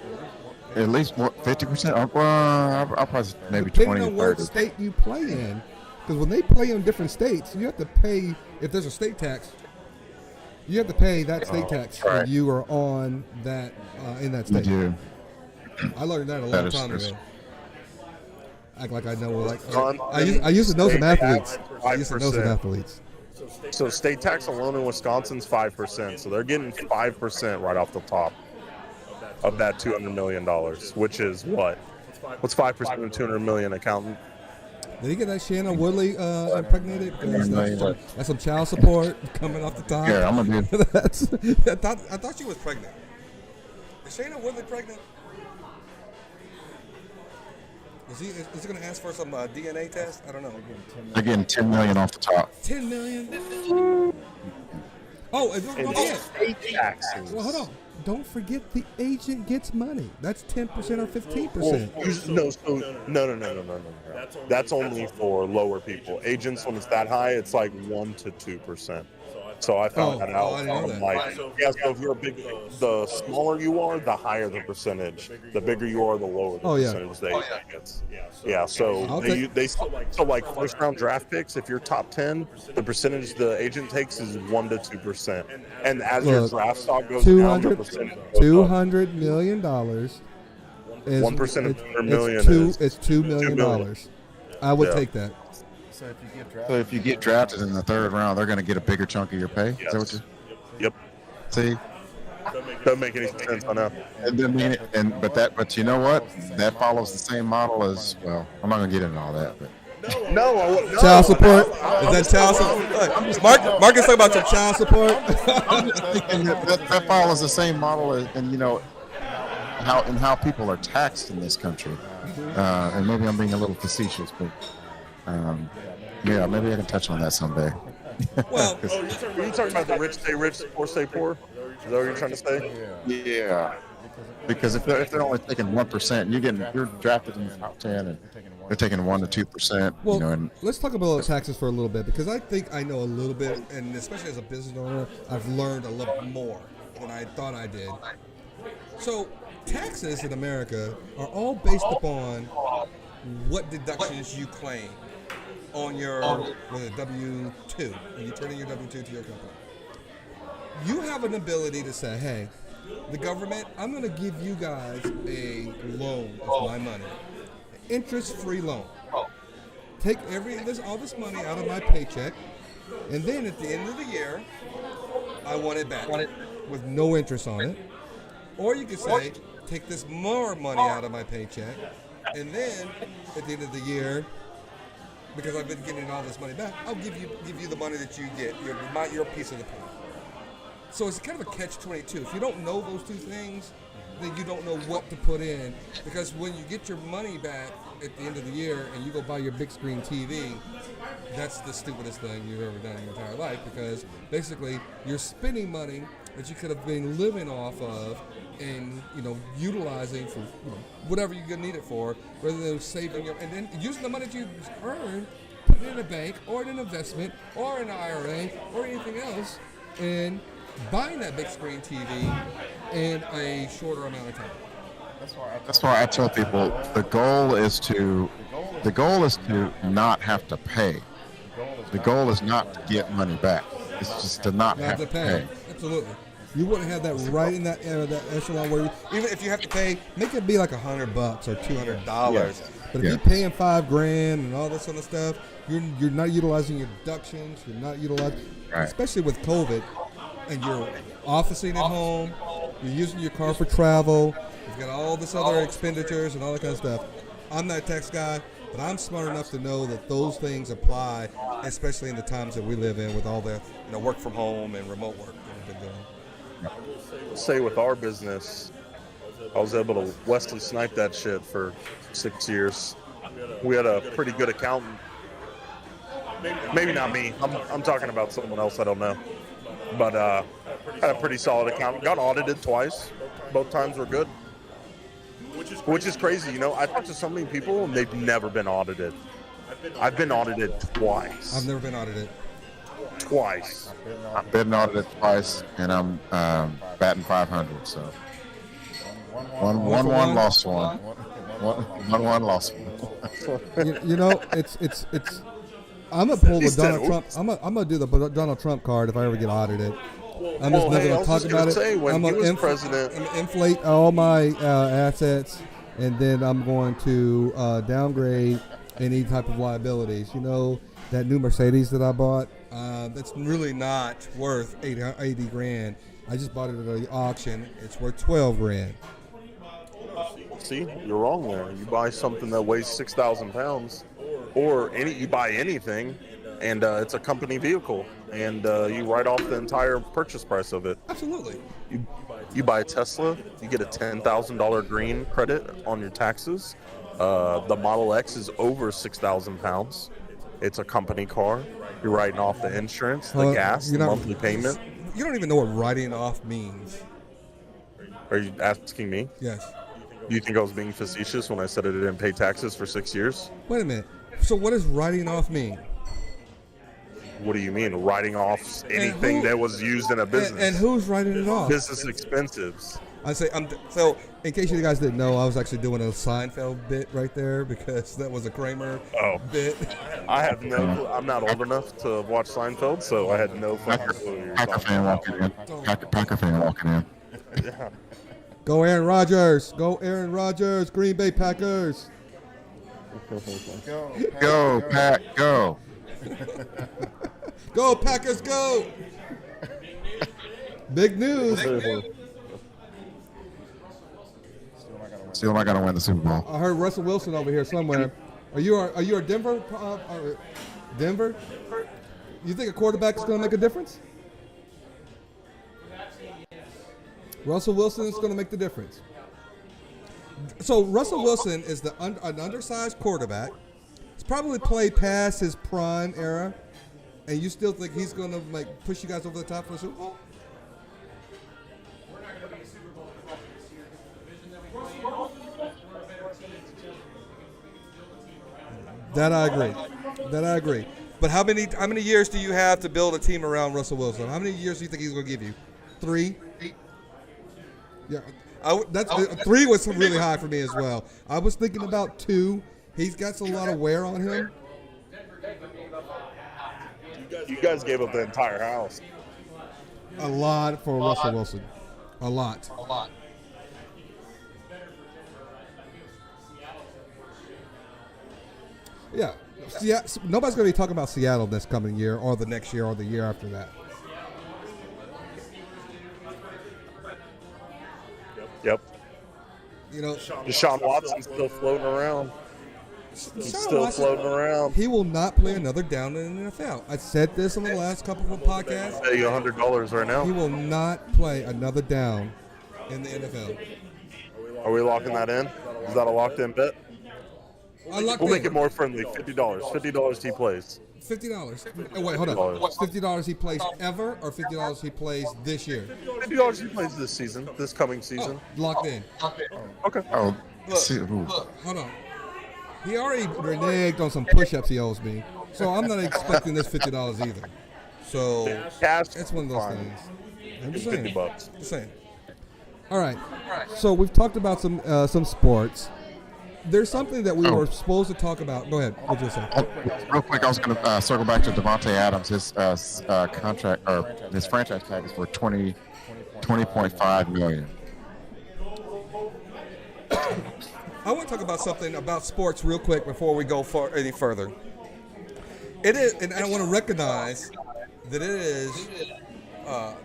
At least more, 50%. Well, I'll probably maybe Depending 20 on or what 30. state you play in, because when they play in different states, you have to pay. If there's a state tax, you have to pay that state tax right. when you are on that in that You state. do. I learned that a That long is time true. ago. Act like I know. I used to know some athletes. I used to know some 5%. athletes. So state tax alone in Wisconsin's 5%. So they're getting 5% right off the top of that $200 million, which is what? What's 5% of $200 million, accountant? Did he get that Shannon Woodley impregnated? Because Yeah. that's some child support coming off the top. Yeah, I'm gonna do. I thought she was pregnant. Is Shannon Woodley pregnant? Is he going to ask for some DNA test? I don't know. They're getting 10 million off the top. 10 million. Oh, and don't forget. State taxes. Well, hold on. Don't forget the agent gets money. That's 10% or 15%. No. That's only for lower people. Agents, when it's that high, it's like 1 to 2%. So I found that out. I didn't know that. So if you're the smaller you are, the higher the percentage. The bigger you are, the lower the percentage the agent gets. Yeah. So like first round draft picks, if you're top 10, the percentage the agent takes is 1 to 2%. And as your draft stock goes down, the percentage goes up. $200 million is 1% of $200 million it's $2 million. I would take that. So if you get drafted in the third round, they're going to get a bigger chunk of your pay. Yes. Is that what you? Yep. See? Doesn't make any sense, I know. But you know what? That follows the same model as well. I'm not going to get into all that, but No. Child support? Is that child support? Marcus talking about your child support? I'm just thinking that follows the same model and how people are taxed in this country. And maybe I'm being a little facetious, but maybe I can touch on that someday. Well, Are you talking about the rich stay rich, poor stay poor? Is that what you're trying to say? Yeah. Because if they're only taking 1%, you're drafted in the top 10, and they're taking 1 to 2%. well, And let's talk about taxes for a little bit because I think I know a little bit, and especially as a business owner, I've learned a little more than I thought I did. So taxes in America are all based upon what deductions you claim on your W-2 when you turn in your W-2 to your company. You have an ability to say, hey, the government, I'm going to give you guys a loan of my money, interest-free loan. Take all this money out of my paycheck, and then at the end of the year, I want it back with no interest on it. Or you could say, take this more money out of my paycheck, and then at the end of the year, because I've been getting all this money back, I'll give you the money that you get, your piece of the pie. So it's kind of a catch-22. If you don't know those two things, then you don't know what to put in. Because when you get your money back at the end of the year and you go buy your big screen TV, that's the stupidest thing you've ever done in your entire life. Because basically, you're spending money that you could have been living off of and utilizing for whatever you need it for, rather than saving and then using the money that you earned, put it in a bank or in an investment or an IRA or anything else, and buying that big screen TV in a shorter amount of time. That's why I tell people the goal is to not have to pay. The goal is not to get money back. It's just to not have to pay. Absolutely. You wouldn't have that right in that echelon where even if you have to pay, make it be like $100 or $200. Yes. But if you're paying $5,000 and all this other stuff, you're not utilizing your deductions. You're not utilizing, especially with COVID, and you're officing at home. You're using your car for travel. You've got all this other expenditures and all that kind of stuff. I'm not a tax guy, but I'm smart enough to know that those things apply, especially in the times that we live in with all the work from home and remote work that we've been doing. Say with our business, I was able to Wesley snipe that shit for 6 years. We had a pretty good accountant. Maybe not me. I'm talking about someone else I don't know. But had a pretty solid accountant. Got audited twice. Both times were good. Which is crazy. I talked to so many people and they've never been audited. I've been audited twice. I've never been audited. Twice. I've been audited twice, and I'm batting 500. So one lost one. One lost one. It's. I'm gonna pull the Donald Trump. I'm gonna do the Donald Trump card if I ever get audited. I'm just never gonna talk about it. I'm gonna inflate all my assets, and then I'm going to downgrade any type of liabilities. That new Mercedes that I bought, that's really not worth $80,000. I just bought it at an auction. It's worth $12,000. See, you're wrong there. You buy something that weighs 6,000 pounds, or you buy anything, and it's a company vehicle, and you write off the entire purchase price of it. Absolutely. You buy a Tesla, you get a $10,000 green credit on your taxes. The Model X is over 6,000 pounds. It's a company car. You're writing off the insurance, the gas, the monthly payment. You don't even know what writing off means. Are you asking me? Yes. Do you think I was being facetious when I said I didn't pay taxes for 6 years? Wait a minute. So what does writing off mean? What do you mean? Writing off anything that was used in a business. And who's writing it off? Business expenses. So in case you guys didn't know, I was actually doing a Seinfeld bit right there because that was a Kramer bit. I have no clue. I'm not old enough to watch Seinfeld, so I had no fucking clue. Packer fan walking in. Packer fan walking in. Yeah. Go Aaron Rodgers. Go Aaron Rodgers. Green Bay Packers. Go, Pack, go. Go Packers, go. Big news. Still not gonna win the Super Bowl. I heard Russell Wilson over here somewhere. Are you a Denver? Denver? You think a quarterback is going to make a difference? Russell Wilson is going to make the difference. So Russell Wilson is an undersized quarterback. He's probably played past his prime era, and you still think he's going to push you guys over the top for the Super Bowl? That I agree. But how many years do you have to build a team around Russell Wilson? How many years do you think he's going to give you? 3? Yeah, that's 3 was really high for me as well. I was thinking about 2. He's got a lot of wear on him. You guys gave up the entire house. A lot for Russell Wilson. A lot. Yeah. Nobody's going to be talking about Seattle this coming year or the next year or the year after that. Yep. Deshaun Deshaun Watson's still floating around. Floating around. He will not play another down in the NFL. I said this on the last couple of podcasts. I'll pay you $100 right now. He will not play another down in the NFL. Are we locking that in? Is that a locked-in bet? We'll make it more friendly. $50. $50 he plays. $50. Oh, wait, hold on. $50 he plays ever, or $50 he plays this year? $50 he plays this season, this coming season. Locked in. Okay. Oh, Look, hold on. He already reneged on some push-ups he owes me, so I'm not expecting this $50 either. So Cash. it's one of those fine. things. I'm just $50 saying. bucks. Just saying. All right. So we've talked about some sports. There's something that we were supposed to talk about. Go ahead. What did you say? Real quick, I was going to circle back to Devontae Adams. His contract or his franchise tag is for $20.5 million. I want to talk about something about sports real quick before we go any further. It is, and I want to recognize that it is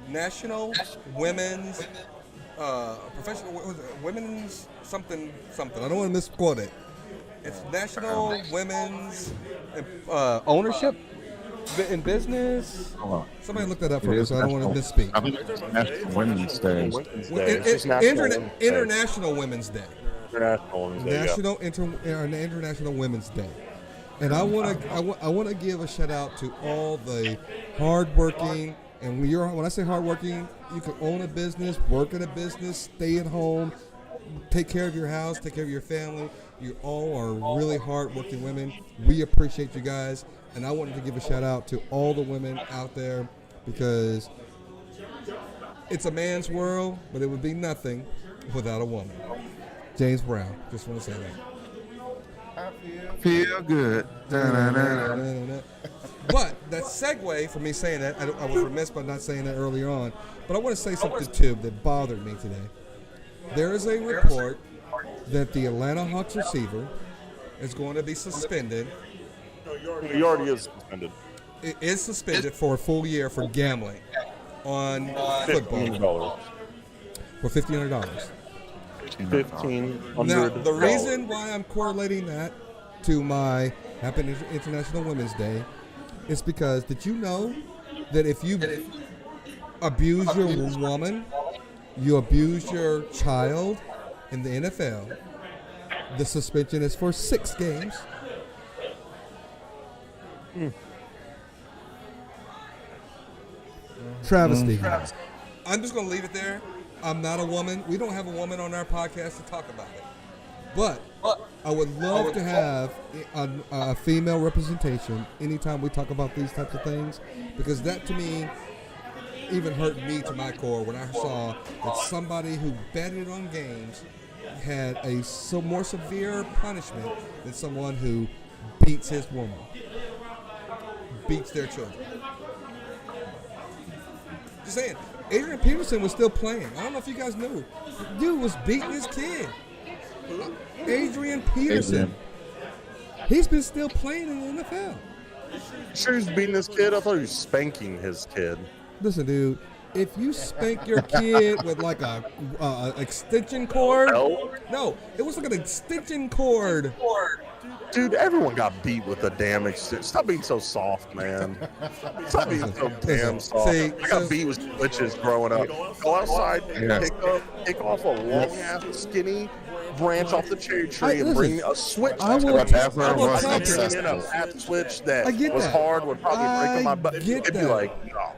National Women's Professional Women's something. I don't want to misquote it. It's National Women's Ownership in Business. Hold on. Somebody look that up for It me, is so I don't want to national- misspeak. I think it's National Women's Day. It's just National Women's Day. International Women's Day. International Women's Day. International Women's Day, and I want to give a shout out to all the hardworking. And when I say hardworking, you can own a business, work in a business, stay at home, take care of your house, take care of your family. You all are really hardworking women. We appreciate you guys, and I wanted to give a shout out to all the women out there because it's a man's world, but it would be nothing without a woman. James Brown. Just want to say that. Feel good. But that segue for me saying that, I was remiss by not saying that earlier on, but I want to say something too that bothered me today. There is a report that the Atlanta Hawks receiver is going to be suspended. He already is suspended. It is suspended for a full year for gambling on football $15. for $1,500. $1,500. Now, the reason why I'm correlating that to my Happy International Women's Day is because did you know that if you abuse your woman, you abuse your child in the NFL, the suspension is for 6 games. Travesty. I'm just going to leave it there. I'm not a woman. We don't have a woman on our podcast to talk about it. But I would love to have a female representation anytime we talk about these types of things, because that to me even hurt me to my core when I saw that somebody who betted on games had a more severe punishment than someone who beats his woman, beats their children. Just saying, Adrian Peterson was still playing. I don't know if you guys knew. Dude was beating his kid. Adrian Peterson. He's been still playing in the NFL. Sure he's beating his kid? I thought he was spanking his kid. Listen, dude, if you spank your kid with like a extension cord. No, it was like an extension cord. Dude, everyone got beat with a damn extension. Stop being so soft, man. Stop being so damn soft. I got beat with switches growing up. Go outside and pick off a long-ass, skinny branch off the cherry tree and bring a switch. Whatever was a accessible. fat switch that was hard would probably break on my butt. It'd be like, no.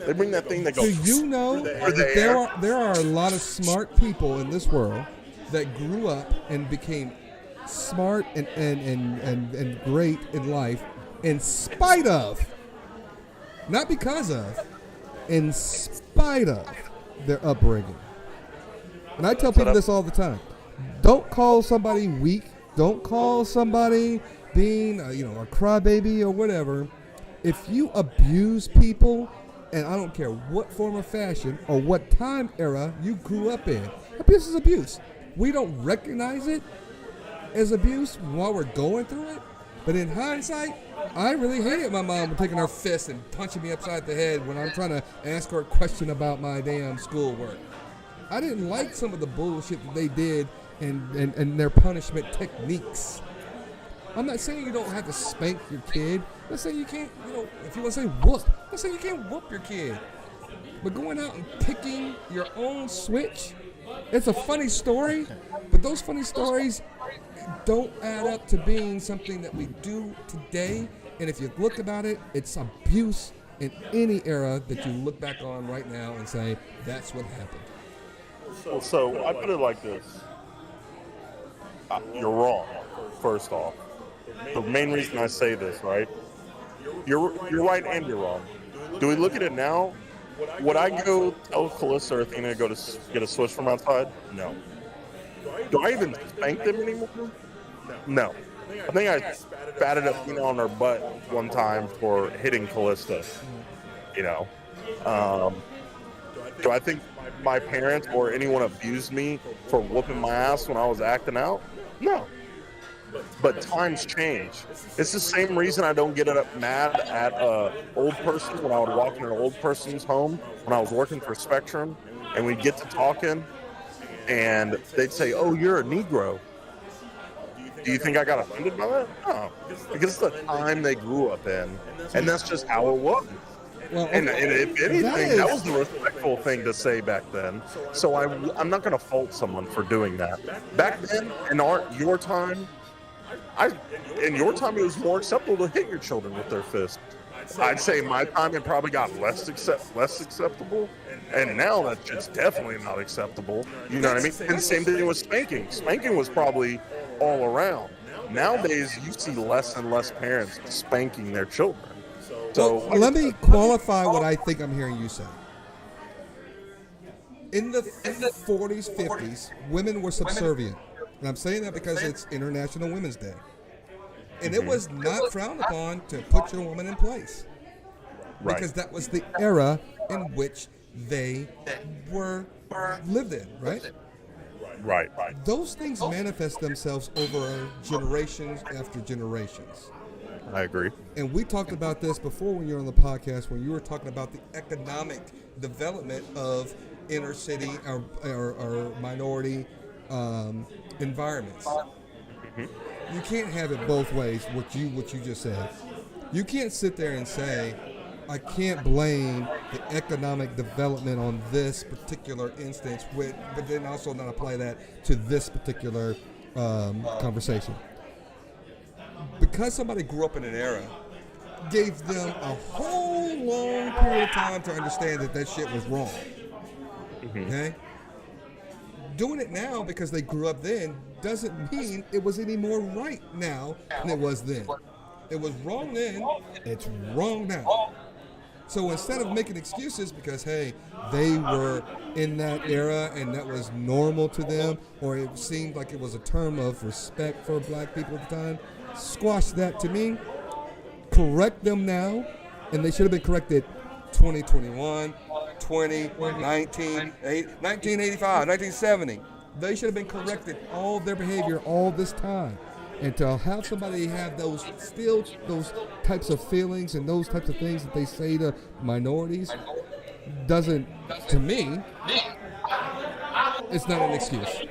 They bring that thing that goes. Do you know that there are a lot of smart people in this world that grew up and became smart and great in life in spite of, not because of, in spite of their upbringing. And I tell people this all the time. Don't call somebody weak. Don't call somebody being a crybaby or whatever. If you abuse people, and I don't care what form of fashion or what time era you grew up in, abuse is abuse. We don't recognize it as abuse while we're going through it. But in hindsight, I really hated my mom taking her fist and punching me upside the head when I'm trying to ask her a question about my damn schoolwork. I didn't like some of the bullshit that they did and their punishment techniques. I'm not saying you don't have to spank your kid. Let's say you can't, if you want to say whoop, let's say you can't whoop your kid. But going out and picking your own switch, it's a funny story, but those funny stories don't add up to being something that we do today. And if you look about it, it's abuse in any era that you look back on right now and say, that's what happened. So I put it like this. You're wrong, first off. The main reason I say this, right? You're right and you're wrong. Do we look at it now? Would I go tell Calista or Athena to go to get a switch from outside? No. Do I even spank them anymore? No. I think I batted Athena on her butt one time for hitting Callista. You know. Do I think my parents or anyone abused me for whooping my ass when I was acting out? No. But times change. It's the same reason I don't get mad at an old person when I would walk in an old person's home when I was working for Spectrum, and we'd get to talking, and they'd say, "Oh, you're a Negro." Do you think I got offended by that? No, because it's the time they grew up in, and that's just how it was. Well, And if anything, that was the respectful thing to say back then. So I'm not going to fault someone for doing that. Back then, in your time, in your time, it was more acceptable to hit your children with their fists. I'd say in my time, it probably got less acceptable. And now that's just definitely not acceptable. You know what I mean? And the same thing with spanking. Spanking was probably all around. Nowadays, you see less and less parents spanking their children. So let me qualify what I think I'm hearing you say. In the 40s, 50s, women were subservient. And I'm saying that because it's International Women's Day. And it was not frowned upon to put your woman in place. Right. Because that was the era in which they lived in, right? Right. Those things manifest themselves over generations after generations. I agree. And we talked about this before when you were on the podcast, when you were talking about the economic development of inner city or minority environments. You can't have it both ways. What you just said. You can't sit there and say, I can't blame the economic development on this particular instance, but then also not apply that to this particular conversation. Because somebody grew up in an era, gave them a whole long period of time to understand that shit was wrong. Okay? Doing it now because they grew up then doesn't mean it was any more right now than it was then. It was wrong then, it's wrong now. So instead of making excuses because, hey, they were in that era and that was normal to them, or it seemed like it was a term of respect for black people at the time, squash that to me. Correct them now, and they should have been corrected 2021, 19, 1985, 1970. They should have been corrected all their behavior all this time. And to have somebody have those types of feelings and those types of things that they say to minorities doesn't, to me, it's not an excuse.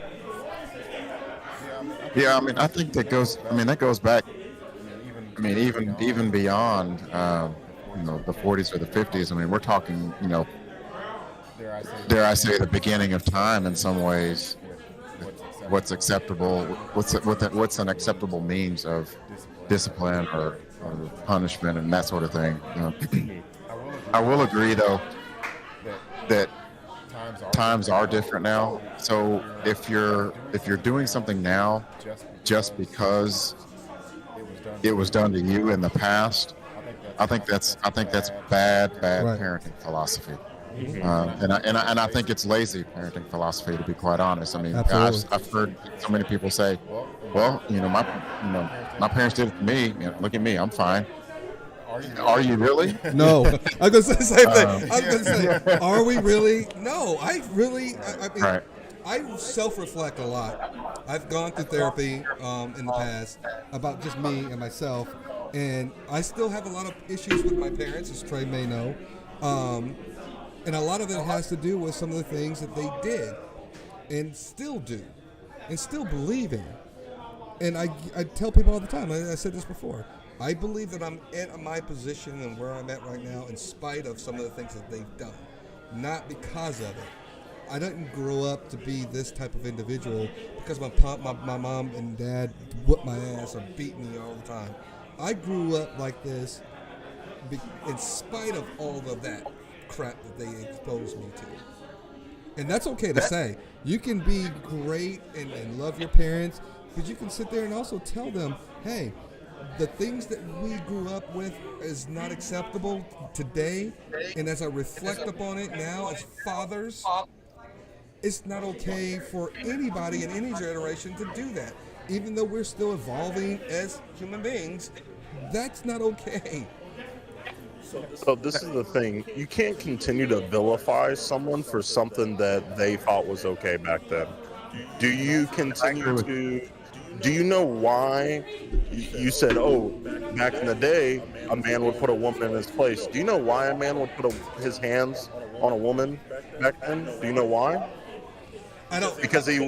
Yeah, I mean, I think that goes back. I mean, even beyond, the 40s or the 50s. I mean, we're talking, dare I say, the beginning of time in some ways. What's acceptable? What's an acceptable means of discipline or punishment and that sort of thing? I will agree, though, that times are different now. So if you're doing something now just because it was done to you in the past, I think that's bad Right. parenting philosophy. And I think it's lazy parenting philosophy, to be quite honest. I mean, Absolutely. I've heard so many people say, "Well, my parents did it to me. Look at me, I'm fine." Are you really? No, I'm gonna say the same thing. I'm gonna say, are we really? No, I mean, Right. I self-reflect a lot. I've gone through therapy in the past about just me and myself, and I still have a lot of issues with my parents, as Trey may know. And a lot of it has to do with some of the things that they did and still do and still believe in. And I tell people all the time, I said this before, I believe that I'm in my position and where I'm at right now in spite of some of the things that they've done, not because of it. I didn't grow up to be this type of individual because my mom and dad whooped my ass or beat me all the time. I grew up like this in spite of all of that crap that they exposed me to. And that's okay to say. You can be great and love your parents, but you can sit there and also tell them, hey, the things that we grew up with is not acceptable today. And as I reflect upon it now as fathers, it's not okay for anybody in any generation to do that. Even though we're still evolving as human beings, that's not okay. So this is the thing. You can't continue to vilify someone for something that they thought was okay back then. Do you continue to... Do you know why you said, oh, back in the day, a man would put a woman in his place? Do you know why a man would put his hands on a woman back then? Do you know why? I don't. Because he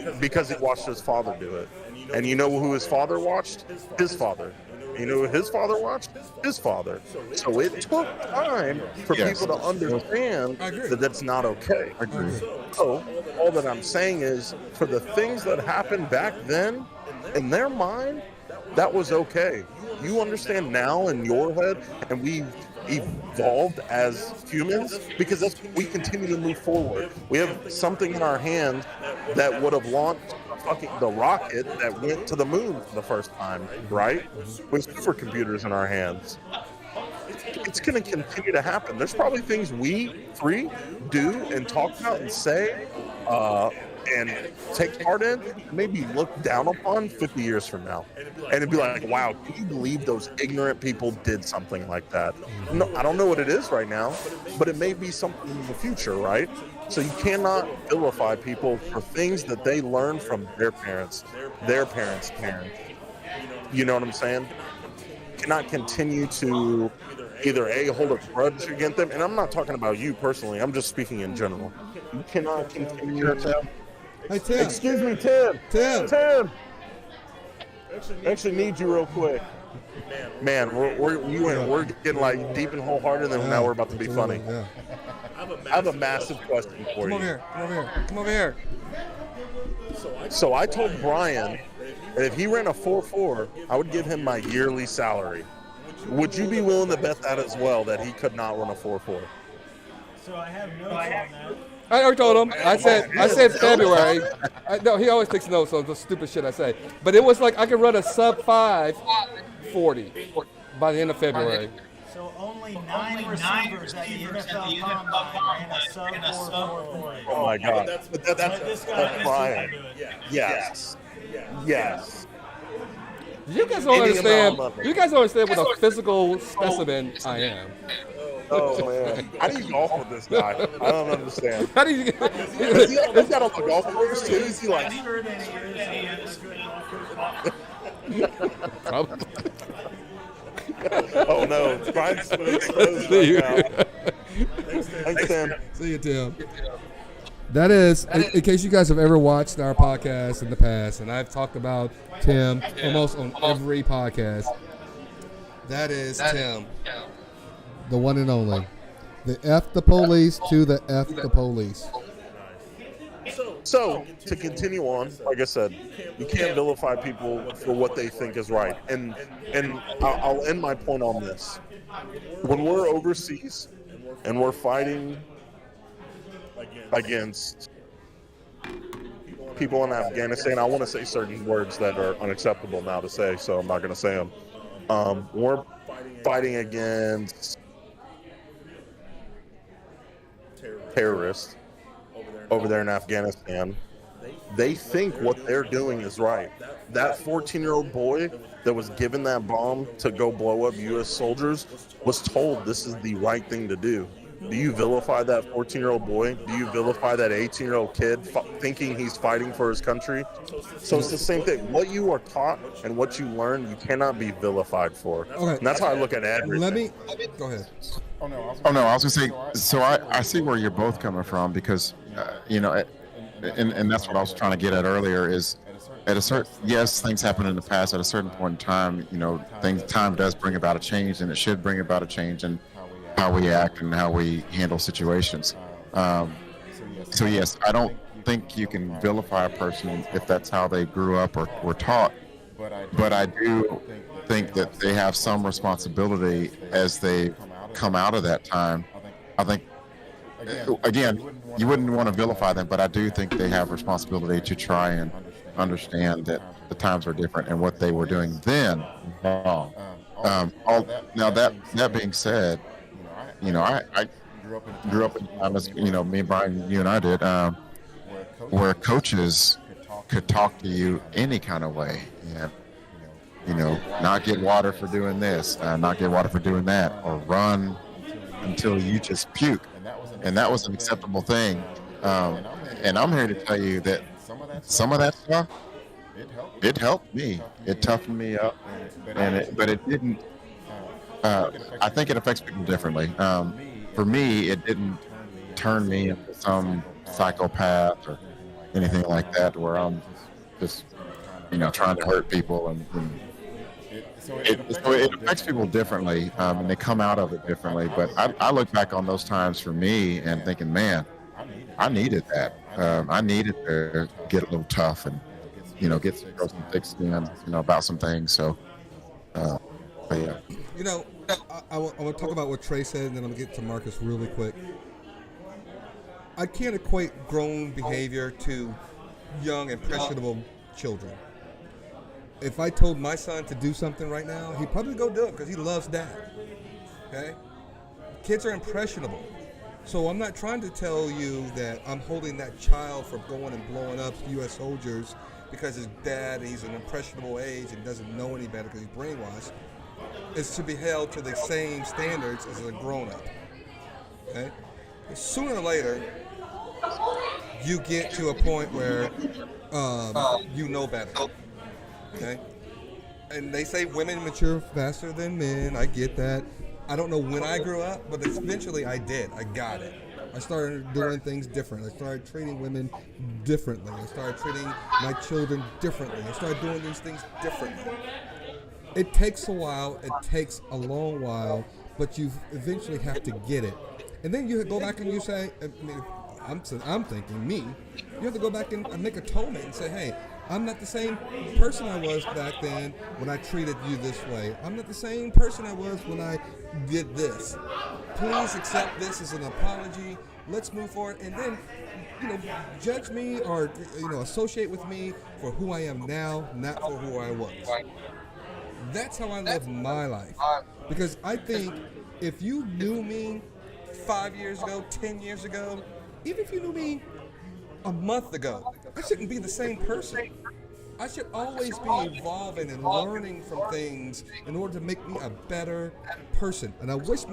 watched his father do it. And you know who his father watched? His father. You know who his father watched? His father. So it took time for people to understand that that's not okay. I agree. So all that I'm saying is, for the things that happened back then, in their mind, that was okay. You understand now in your head, and we've evolved as humans because we continue to move forward. We have something in our hands that would have launched the rocket that went to the moon for the first time, right? With supercomputers in our hands. It's going to continue to happen. There's probably things we three do and talk about and say and take part in, maybe look down upon 50 years from now. And it'd be like, wow, can you believe those ignorant people did something like that? No, I don't know what it is right now, but it may be something in the future, right? So you cannot vilify people for things that they learned from their parents' parents. You know what I'm saying? You cannot continue to either hold a grudge against them, and I'm not talking about you personally, I'm just speaking in general. You cannot continue to... Hey, Tim. Excuse me, Tim. Tim. I actually need you real quick. Man, we're getting like deep and wholehearted, and now we're about to be funny. Yeah. I have a massive question for you. Come over here. So I told Brian that if he ran a 4.4, I would give him my yearly salary. Would you be willing to bet that as well, that he could not run a 4.4? So I have notes on that. I already told him. I said February. No, he always takes notes on the stupid shit I say. But it was like I could run a sub 5.40 by the end of February. So only 9 receivers at the NFL Combine ran a sub 4.40. Oh my God. But this guy Brian. is doing it. Yes. You guys don't understand. You guys don't understand what a physical specimen I am. Oh man, how do you golf with this guy? I don't understand. How do you get? He's got on the golf course too. Is he like? Sure than he is. Oh no, Brian's exposed right now. Thanks, Tim. See you, Tim. That is, in case you guys have ever watched our podcast in the past, and I've talked about Tim almost on every podcast. That is Tim. The one and only. The F the police to the F the police. So, to continue on, like I said, you can't vilify people for what they think is right. And I'll end my point on this. When we're overseas and we're fighting against people in Afghanistan, I want to say certain words that are unacceptable now to say, so I'm not going to say them. We're fighting against terrorists over there in Afghanistan. They think what they're doing is right. That 14-year-old boy that was given that bomb to go blow up U.S. soldiers was told this is the right thing to do. Do you vilify that 14-year-old boy? Do you vilify that 18-year-old kid thinking he's fighting for his country? So it's the same thing. What you are taught and what you learn, you cannot be vilified for. Okay. And that's how I look at everything. Go ahead. Oh no, I was gonna say. So I see where you're both coming from because, and that's what I was trying to get at earlier. Is at a certain things happen in the past. At a certain point in time, time does bring about a change, and it should bring about a change in how we act and how we handle situations. So yes, I don't think you can vilify a person if that's how they grew up or were taught. But I do think that they have some responsibility as they come out of that time. I think, again, you wouldn't want to vilify them, but I do think they have responsibility to try and understand that the times were different, and what they were doing then was wrong. Now that being said, I grew up in a time, as me and Brian, you and I did, where coaches could talk to you any kind of way, not get water for doing this, not get water for doing that, or run until you just puke, and that was an acceptable thing. And I'm here to tell you that some of that stuff, it helped me, it toughened me up, but it didn't. I think it affects people differently. For me, it didn't turn me into some psychopath or anything like that, where I'm just, trying to hurt people, and so it affects people differently, and they come out of it differently. But I look back on those times for me and thinking, man, I needed that. I needed to get a little tough and, get some thick skin, about some things. So, but yeah. I want to talk about what Trey said, and then I'm going to get to Marcus really quick. I can't equate grown behavior to young, impressionable children. If I told my son to do something right now, he'd probably go do it because he loves dad. Okay? Kids are impressionable. So I'm not trying to tell you that I'm holding that child for going and blowing up U.S. soldiers because his dad, he's an impressionable age and doesn't know any better because he's brainwashed. Is to be held to the same standards as a grown-up. Okay? Sooner or later, you get to a point where you know better. Okay? And they say women mature faster than men. I get that. I don't know when I grew up, but eventually I did. I got it. I started doing things different. I started treating women differently. I started treating my children differently. I started doing these things differently. It takes a while. It takes a long while, but you eventually have to get it. And then you go back and you say, I'm thinking, you have to go back and make atonement and say, hey, I'm not the same person I was back then when I treated you this way. I'm not the same person I was when I did this. Please accept this as an apology. Let's move forward. And then, judge me or, associate with me for who I am now, not for who I was. That's how I live my life. Because I think if you knew me 5 years ago, 10 years ago, even if you knew me a month ago, I shouldn't be the same person. I should always be evolving and learning from things in order to make me a better person. And I wish a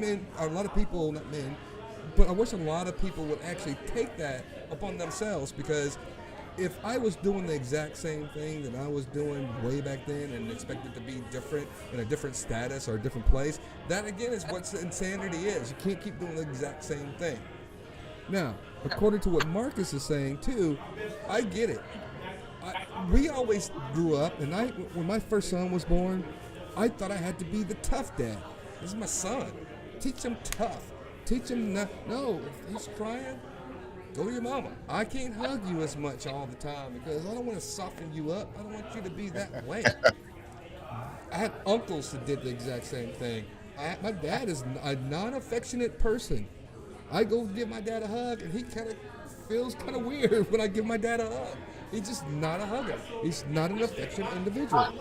lot of people would actually take that upon themselves, because if I was doing the exact same thing that I was doing way back then and expected to be different in a different status or a different place, that again is what insanity is. You can't keep doing the exact same thing. Now, according to what Marcus is saying too, I get it. We always grew up, and when my first son was born, I thought I had to be the tough dad. This is my son. Teach him tough. Teach him no, if he's crying, go to your mama. I can't hug you as much all the time because I don't want to soften you up. I don't want you to be that way. I had uncles that did the exact same thing. My dad is a non-affectionate person. I go give my dad a hug, and he kind of feels kind of weird when I give my dad a hug. He's just not a hugger. He's not an affectionate individual.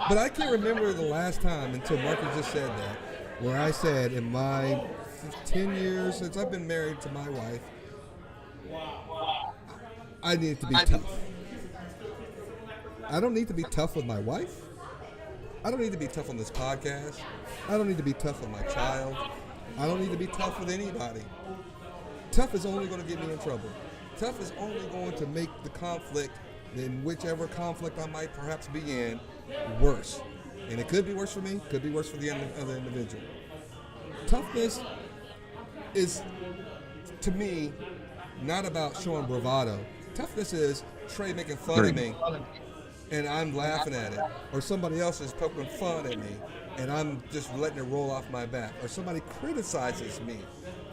But I can't remember the last time until Marcus just said that, where I said in my 10 years since I've been married to my wife, I need to be tough. I don't need to be tough with my wife. I don't need to be tough on this podcast. I don't need to be tough with my child. I don't need to be tough with anybody. Tough is only going to get me in trouble. Tough is only going to make the conflict, in whichever conflict I might perhaps be in, worse. And it could be worse for me, could be worse for the other individual. Toughness is, to me, not about showing bravado. Toughness is Trey making fun of me, and I'm laughing at it. Or somebody else is poking fun at me, and I'm just letting it roll off my back. Or somebody criticizes me.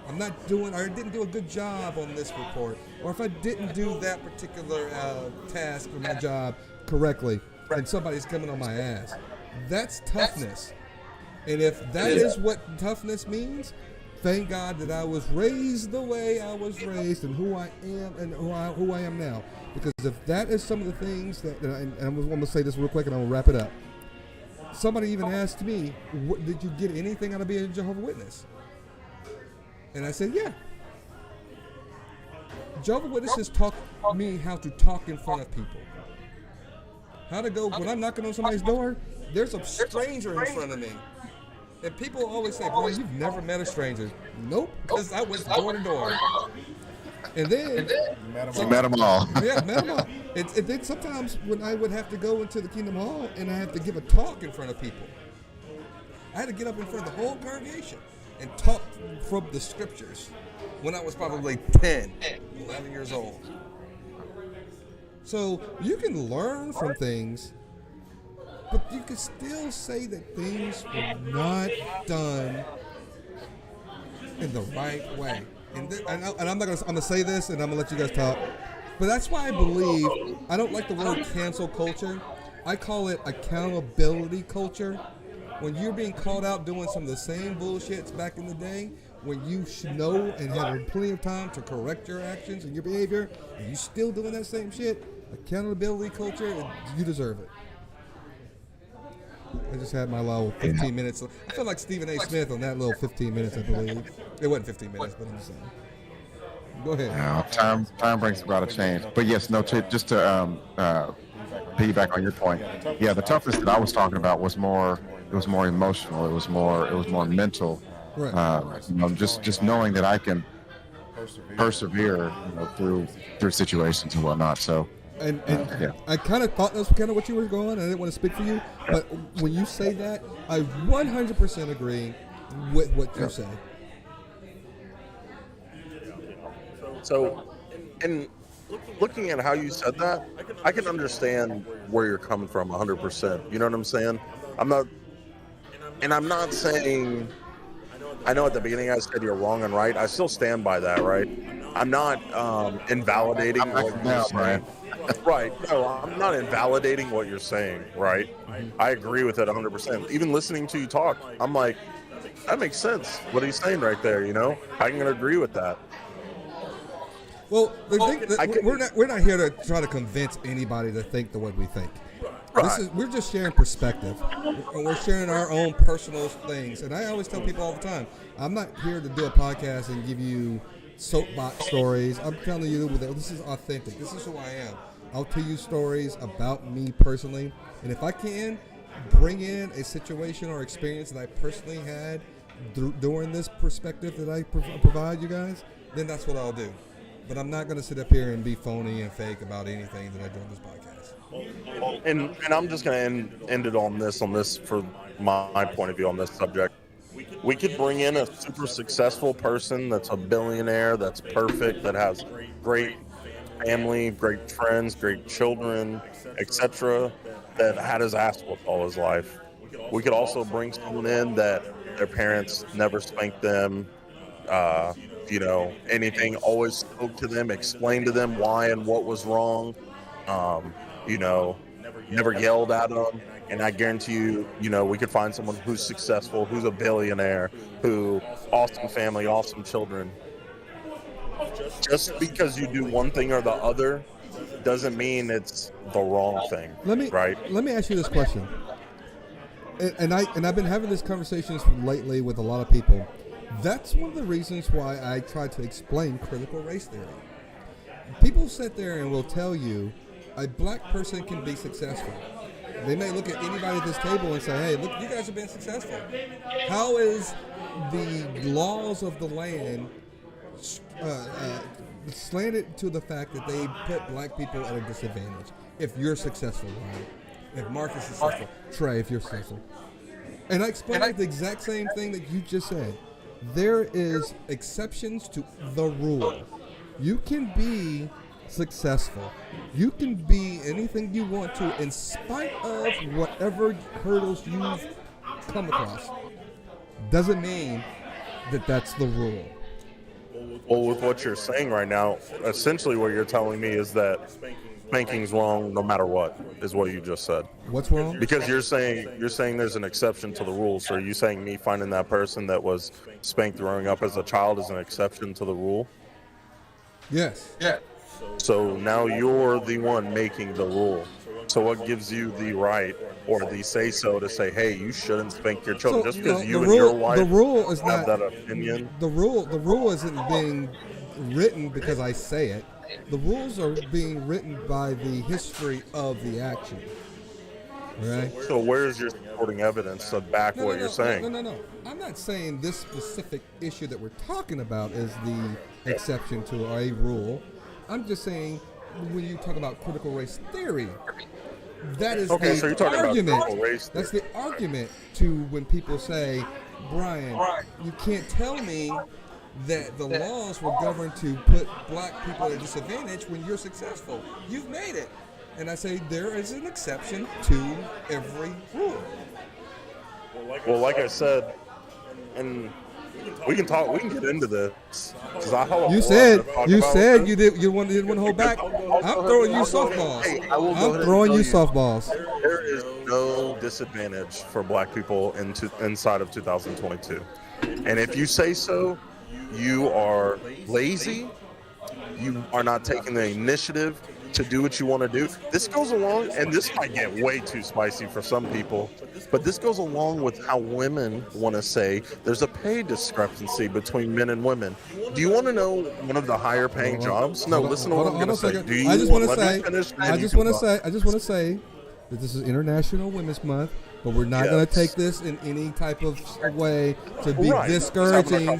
I didn't do a good job on this report. Or if I didn't do that particular task for my job correctly, and somebody's coming on my ass. That's toughness. And if that is what toughness means, thank God that I was raised the way I was raised and who I am and who I am now. Because if that is some of the things and I'm going to say this real quick and I'm going to wrap it up. Somebody even asked me, did you get anything out of being a Jehovah's Witness? And I said, yeah. Jehovah's Witnesses taught me how to talk in front of people. How to go, when I'm knocking on somebody's door, there's a stranger in front of me. And people always say, boy, you've never met a stranger. Nope, because I went door to door. And then met them all. Yeah, met them all. And then sometimes when I would have to go into the Kingdom Hall and I had to give a talk in front of people, I had to get up in front of the whole congregation and talk from the scriptures when I was probably 10, 11 years old. So you can learn from things, but you can still say that things were not done in the right way. And I'm gonna say this, and I'm gonna let you guys talk. But that's why I believe I don't like the word cancel culture. I call it accountability culture. When you're being called out doing some of the same bullshits back in the day, when you should know and have plenty of time to correct your actions and your behavior, and you still doing that same shit, accountability culture, you deserve it. I just had my little 15 minutes. I feel like Stephen A. Smith on that little 15 minutes, I believe. It wasn't 15 minutes, but I'm just saying. Go ahead. Time brings about a change. But yes, no, just to piggyback on your point. Yeah, the toughness that I was talking about was more emotional. It was more mental. Right. Just knowing that I can persevere, through situations and whatnot. So. And yeah. I kind of thought that's kind of what you were going. I didn't want to speak for you, but when you say that, I 100% agree with what you say. So, in looking at how you said that, I can understand where you're coming from 100%. You know what I'm saying? I'm not saying, I know at the beginning I said you're wrong and right. I still stand by that, right? I'm not invalidating what you're saying. Right. No, I'm not invalidating what you're saying, right? I agree with it 100%. Even listening to you talk, I'm like, that makes sense. What he's saying right there, I can agree with that. Well, we're not here to try to convince anybody to think the way we think. Right. We're just sharing perspective. We're sharing our own personal things. And I always tell people all the time, I'm not here to do a podcast and give you soapbox stories. I'm telling you that this is authentic. This is who I am. I'll tell you stories about me personally. And if I can bring in a situation or experience that I personally had during this perspective that I provide you guys, then that's what I'll do. But I'm not going to sit up here and be phony and fake about anything that I do on this podcast. And I'm just going to end it on this for my point of view on this subject. We could bring in a super successful person that's a billionaire, that's perfect, that has great family, great friends, great children, etc., that had his ass whooped all his life. We could also bring someone in that their parents never spanked them, anything, always spoke to them, explained to them why and what was wrong, never yelled at them. And I guarantee you, we could find someone who's successful, who's a billionaire, who awesome family, awesome children. Just because you do one thing or the other doesn't mean it's the wrong thing. Let me ask you this question. And I've been having these conversations lately with a lot of people. That's one of the reasons why I try to explain critical race theory. People sit there and will tell you a black person can be successful. They may look at anybody at this table and say, hey, look, you guys have been successful. How is the laws of the land slanted to the fact that they put black people at a disadvantage? If you're successful, right? If Mark is successful, Trey, if you're successful. And I explained the exact same thing that you just said. There is exceptions to the rule. You can be successful. You can be anything you want to in spite of whatever hurdles you've come across. Doesn't mean that that's the rule. Well, with what you're saying right now, essentially what you're telling me is that spanking's wrong no matter what, is what you just said. What's wrong? Because you're saying there's an exception to the rule. So are you saying me finding that person that was spanked growing up as a child is an exception to the rule? Yes. Yeah. So now you're the one making the rule. So what gives you the right or the say-so to say, hey, you shouldn't spank your children just because you and your wife the rule is have not that opinion? the rule isn't being written because I say it. The rules are being written by the history of the action. Right? So where's your supporting evidence to back what you're saying? No. I'm not saying this specific issue that we're talking about is the exception to a rule. I'm just saying when you talk about critical race theory, that is Okay, the so you're talking argument. about critical race theory. That's the argument to when people say, Brian, you can't tell me that the laws were governed to put black people at a disadvantage when you're successful. You've made it. And I say there is an exception to every rule. Well, like I said, and we can get into this. 'Cause I have a You lot said to talk you about said this. you didn't want to hold back. I'm throwing you softballs. Hey, I will go ahead I'm and throwing tell you softballs. There is no disadvantage for black people inside of 2022. And if you say so, you are lazy. You are not taking the initiative to do what you want to do. This goes along, and this might get way too spicy for some people, but this goes along with how women want to say there's a pay discrepancy between men and women. Do you want to know one of the higher paying jobs? No, listen to what I'm going to say. Do you I just want to let me say. finish? I just want to say that this is International Women's Month, but we're not going to take this in any type of way to be Right. discouraging,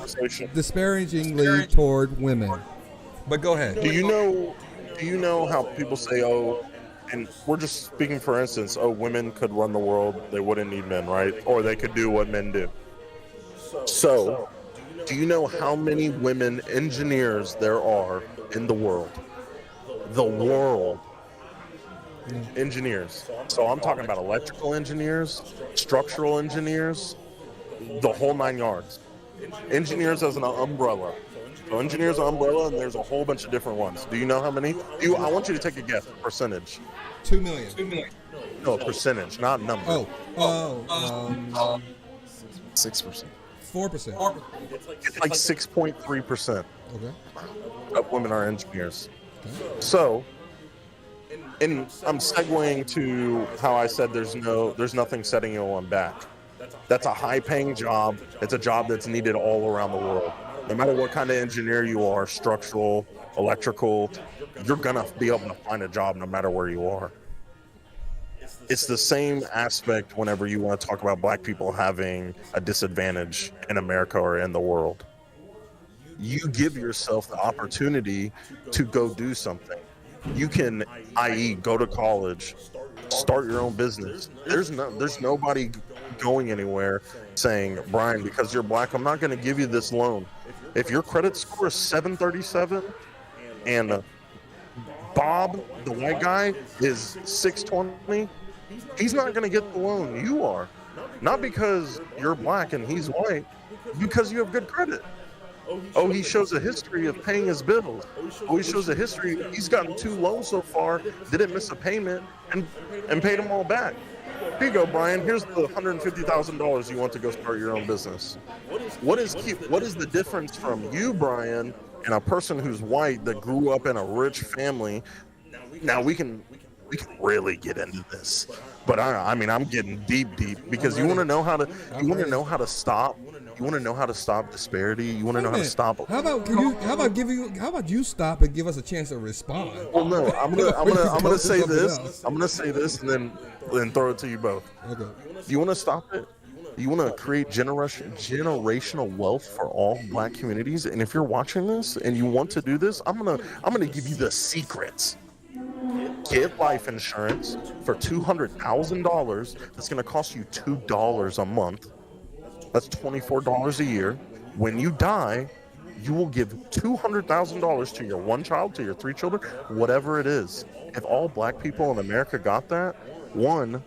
disparagingly toward women. But go ahead. Do you know how people say, oh, and we're just speaking for instance, oh, women could run the world, they wouldn't need men, right? Or they could do what men do. So, do you know how many women engineers there are in the world? The world. Engineers. So I'm talking about electrical engineers, structural engineers, the whole 9 yards. Engineers as an umbrella. So engineers are umbrella, and there's a whole bunch of different ones. Do you know how many? I want you to take a guess, percentage. 2 million. No, percentage, not number. 6%. 4%. It's like 6.3% Okay. of women are engineers. So, and I'm segueing to how I said there's nothing setting anyone back. That's a high-paying job. It's a job that's needed all around the world. No matter what kind of engineer you are, structural, electrical, you're gonna be able to find a job no matter where you are. It's the same aspect whenever you want to talk about black people having a disadvantage in America or in the world. You give yourself the opportunity to go do something. You can, i.e., go to college, start your own business. There's nobody going anywhere saying, Brian, because you're black, I'm not going to give you this loan. If your credit score is 737 and Bob, the white guy, is 620, he's not going to get the loan. You are. Not because you're black and he's white, because you have good credit. Oh, he shows a history of paying his bills. Oh, he shows a history. He's gotten 2 loans so far, didn't miss a payment, and paid them all back. Here you go, Brian. Here's the $150,000 you want to go start your own business. What is the difference from you, Brian, and a person who's white that grew up in a rich family? Now we can really get into this, but I mean I'm getting deep because you want to know how to stop. You want to know how to stop disparity. You want to know how to stop. How about you stop and give us a chance to respond? Well, no, I'm gonna say this. I'm gonna say this and then throw it to you both. Okay. You want to stop it? You want to create generational wealth for all black communities. And if you're watching this and you want to do this, I'm gonna give you the secrets. Get life insurance for $200,000. That's gonna cost you $2 a month. That's $24 a year. When you die, you will give $200,000 to your 1 child, to your 3 children, whatever it is. If all black people in America got that, 1,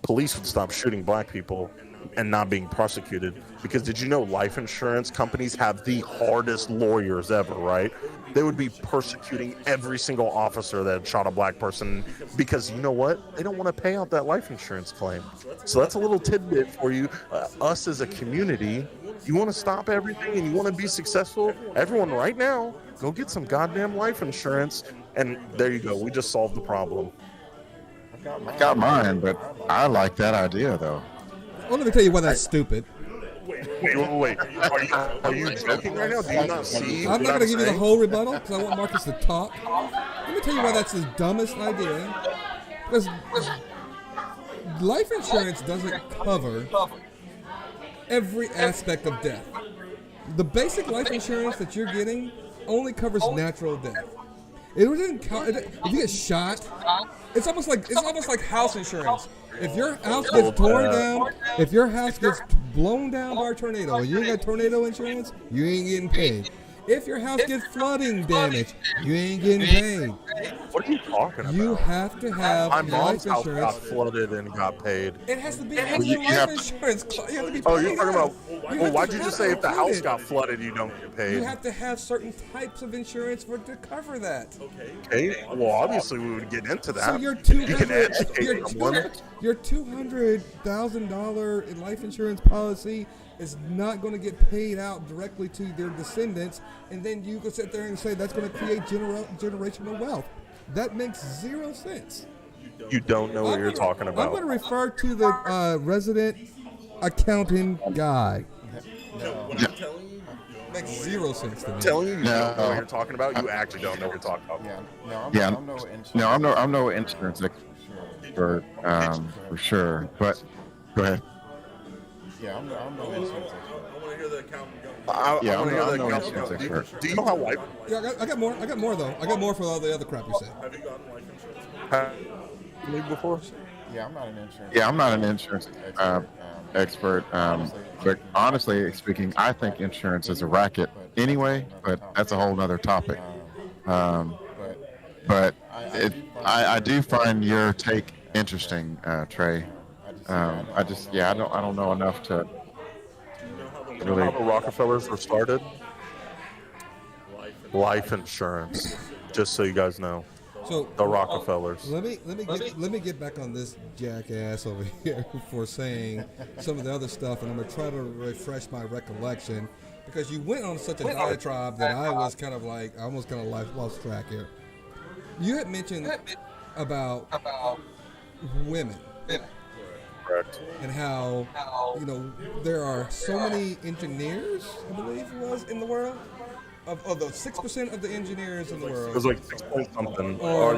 police would stop shooting black people and not being prosecuted. Because did you know life insurance companies have the hardest lawyers ever, right? They would be persecuting every single officer that shot a black person because you know what? They don't want to pay out that life insurance claim. So that's a little tidbit for you. Us as a community, you want to stop everything and you want to be successful? Everyone right now, go get some goddamn life insurance. And there you go. We just solved the problem. I got mine, but I like that idea though. Well, let me tell you why that's stupid. Wait. Are you joking right now? Do you not see? I'm not going to give you the whole rebuttal because I want Marcus to talk. Let me tell you why that's the dumbest idea. Because life insurance doesn't cover every aspect of death. The basic life insurance that you're getting only covers natural death. It doesn't if you get shot, it's almost like house insurance. If your house gets torn down, if your house gets blown down by a tornado and you ain't got tornado insurance, you ain't getting paid. If your house gets flooding damage, you ain't getting paid. What are you talking about? You have to have My life mom's house insurance. got flooded and got paid. It has to be you life have- insurance. You have to be Oh, paid you're talking out. about? Well, why'd you just say if the house got flooded, you don't get paid? You have to have certain types of insurance to cover that. Okay. Well, obviously we would get into that. So your You can educate someone. your $200,000 life insurance policy is not going to get paid out directly to their descendants, and then you can sit there and say that's going to create generational wealth. That makes zero sense. You don't know what you're talking I'm going to about. refer to the resident accounting guy. Makes zero sense to me. I'm telling you, you don't know No. what you're talking about. You actually don't know what you're talking about. Yeah, I'm no insurance expert for sure. But go ahead. Yeah, I'm no insurance expert. I Yeah, want to hear I'm the no accountant. insurance expert. Do you know how life? Yeah, I got more. I got more though. I got more for all the other crap you said. Me before? Yeah, I'm not an insurance. Yeah, I'm not an insurance expert. But honestly speaking, I think insurance is a racket anyway. But that's a whole other topic. But I do find your take interesting, Trey. I don't know enough to You know how the Rockefellers were started? Life insurance. Just so you guys know, So the Rockefellers. let me get back on this jackass over here for saying some of the other stuff, and I'm gonna try to refresh my recollection because you went on such a diatribe that I was kind of like I almost kind of lost track here. You had mentioned about women. Correct. And how there are so many engineers, I believe it was, in the world. Of the 6% of the engineers in the It world was like 6 point something are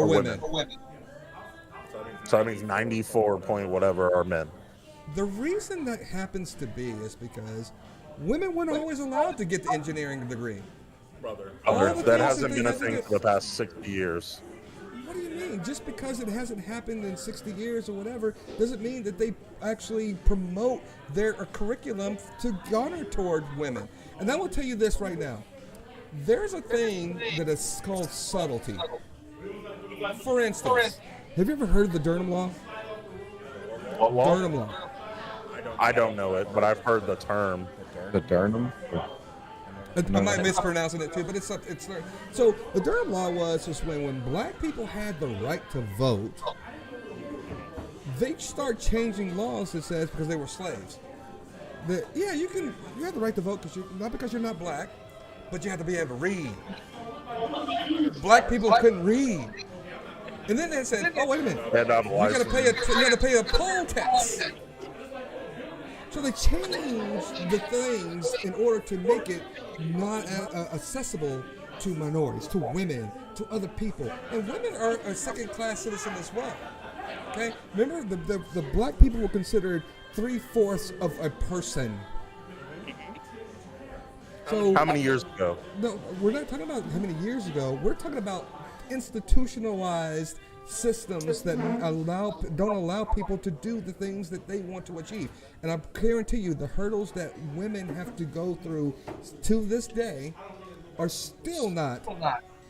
women. So that means 94 point whatever are men. The reason that happens to be is because women weren't always allowed to get the engineering degree. All the That things hasn't that been they a had to thing do- for the past 60 years. What do you mean? Just because it hasn't happened in 60 years or whatever doesn't mean that they actually promote their curriculum to garner toward women. And I will tell you this right now. There's a thing that is called subtlety. For instance, have you ever heard of the Durham Law? What law? Durham Law. I don't know it, but I've heard the term. the Durham. I might mispronouncing it too, but it's so the Durham Law was just when black people had the right to vote, they start changing laws that says because they were slaves. That you have the right to vote because you're not black, but you have to be able to read. Black people couldn't read, and then they said, "Oh wait a minute, And I'm you got to pay a poll tax." So they changed the things in order to make it not accessible to minorities, to women, to other people. And women are a second-class citizen as well. Okay? Remember, the black people were considered 3/4 of a person. So How many years ago? no, we're not talking about how many years ago. We're talking about institutionalized systems that don't allow people to do the things that they want to achieve. And I guarantee you the hurdles that women have to go through to this day are still not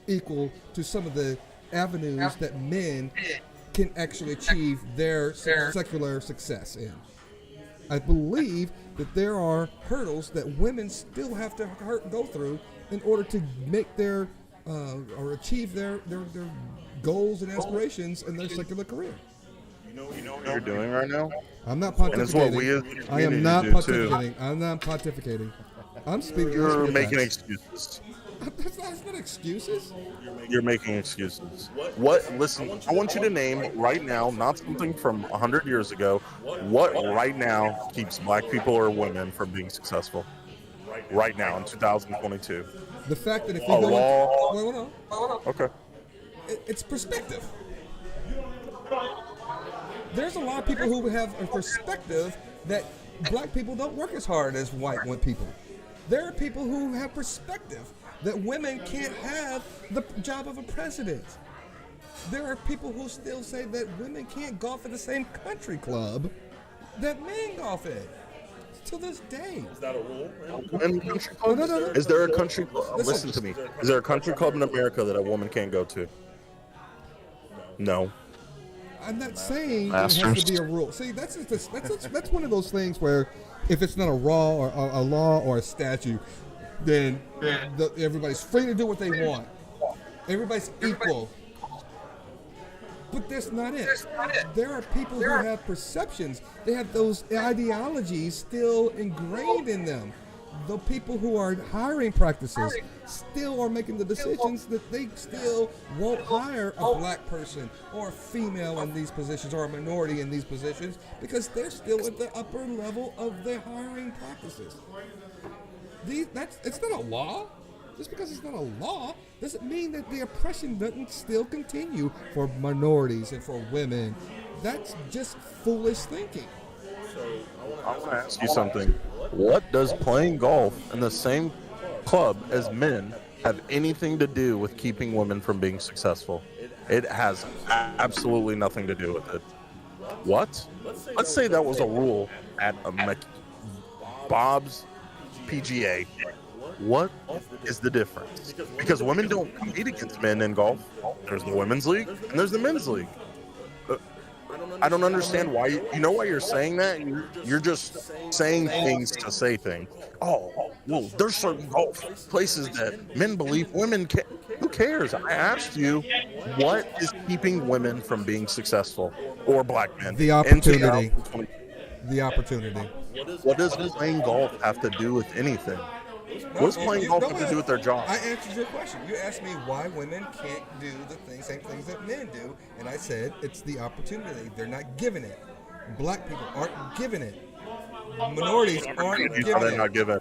equal to some of the avenues that men can actually achieve their secular success in. I believe that there are hurdles that women still have to go through in order to make their or achieve their goals and aspirations in their secular career. You know what you're doing right now? I'm not And it's what we as pontificating. a I am community not do, too. pontificating. I'm not pontificating. I'm speaking. You're I'm making facts. excuses. That's not excuses. You're making excuses. What? Listen, I want you to name right now, not something from 100 years ago, what right now keeps black people or women from being successful? Right now in 2022. The fact that if you A go law. into, well, hold on. Okay. It's perspective. There's a lot of people who have a perspective that black people don't work as hard as white people. There are people who have perspective that women can't have the job of a president. There are people who still say that women can't golf at the same country club that men golf at. To this day. Is that a rule? In country clubs? No. Is there a country club? Listen to me. Is there a country club in America that a woman can't go to? No. I'm not saying it has to be a rule. See, that's one of those things where if it's not a law or a statute, then everybody's free to do what they want. Everybody's equal. But that's not it. There are people who have perceptions. They have those ideologies still ingrained in them. The people who are hiring practices still are making the decisions that they still won't hire a black person or a female in these positions or a minority in these positions because they're still at the upper level of their hiring practices. It's not a law. Just because it's not a law doesn't mean that the oppression doesn't still continue for minorities and for women. That's just foolish thinking. I want to ask you something. What does playing golf in the same club as men have anything to do with keeping women from being successful? It has absolutely nothing to do with it. What? Let's say that was a rule at a Bob's PGA. What is the difference? Because women don't compete against men in golf. There's the women's league and there's the men's league. I don't understand why. You know why you're saying that? You're just saying things to say things. Oh, well, there's certain golf places that men believe women can't. Who cares? I asked you, what is keeping women from being successful or black men? The opportunity. The opportunity. What does playing golf have to do with anything? What's playing golf have to do with their job? I answered your question. You asked me why women can't do the same things that men do, and I said it's the opportunity. They're not given it. Black people aren't given it. Minorities aren't given it. Not given.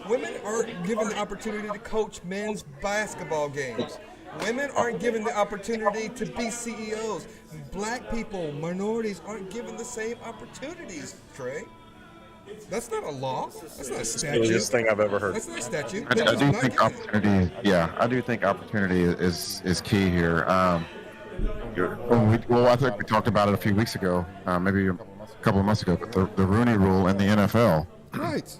Women aren't given the opportunity to coach men's basketball games. Women aren't given the opportunity to be CEOs. Black people, minorities aren't given the same opportunities, Trey. That's not a law. That's not a statute. The silliest thing I've ever heard. That's not a statute. I do think opportunity. Yeah, I do think opportunity is key here. I think we talked about it a few weeks ago, maybe a couple of months ago. But the Rooney Rule in the NFL. Right.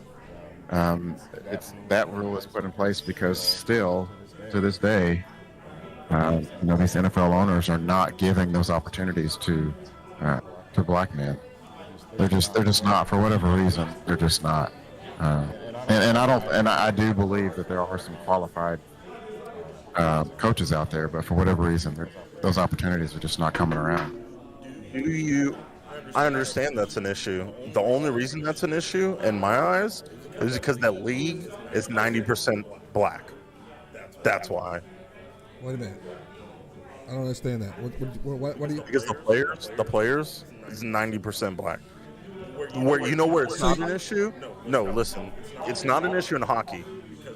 That rule is put in place because still to this day, these NFL owners are not giving those opportunities to black men. They're just not, for whatever reason. They're just not. I do believe that there are some qualified coaches out there, but for whatever reason, those opportunities are just not coming around. I understand that's an issue. The only reason that's an issue, in my eyes, is because that league is 90% black. That's why. Wait a minute. I don't understand that. What do you? Because the players is 90% black. Where it's not an issue? No, listen. It's not an issue in hockey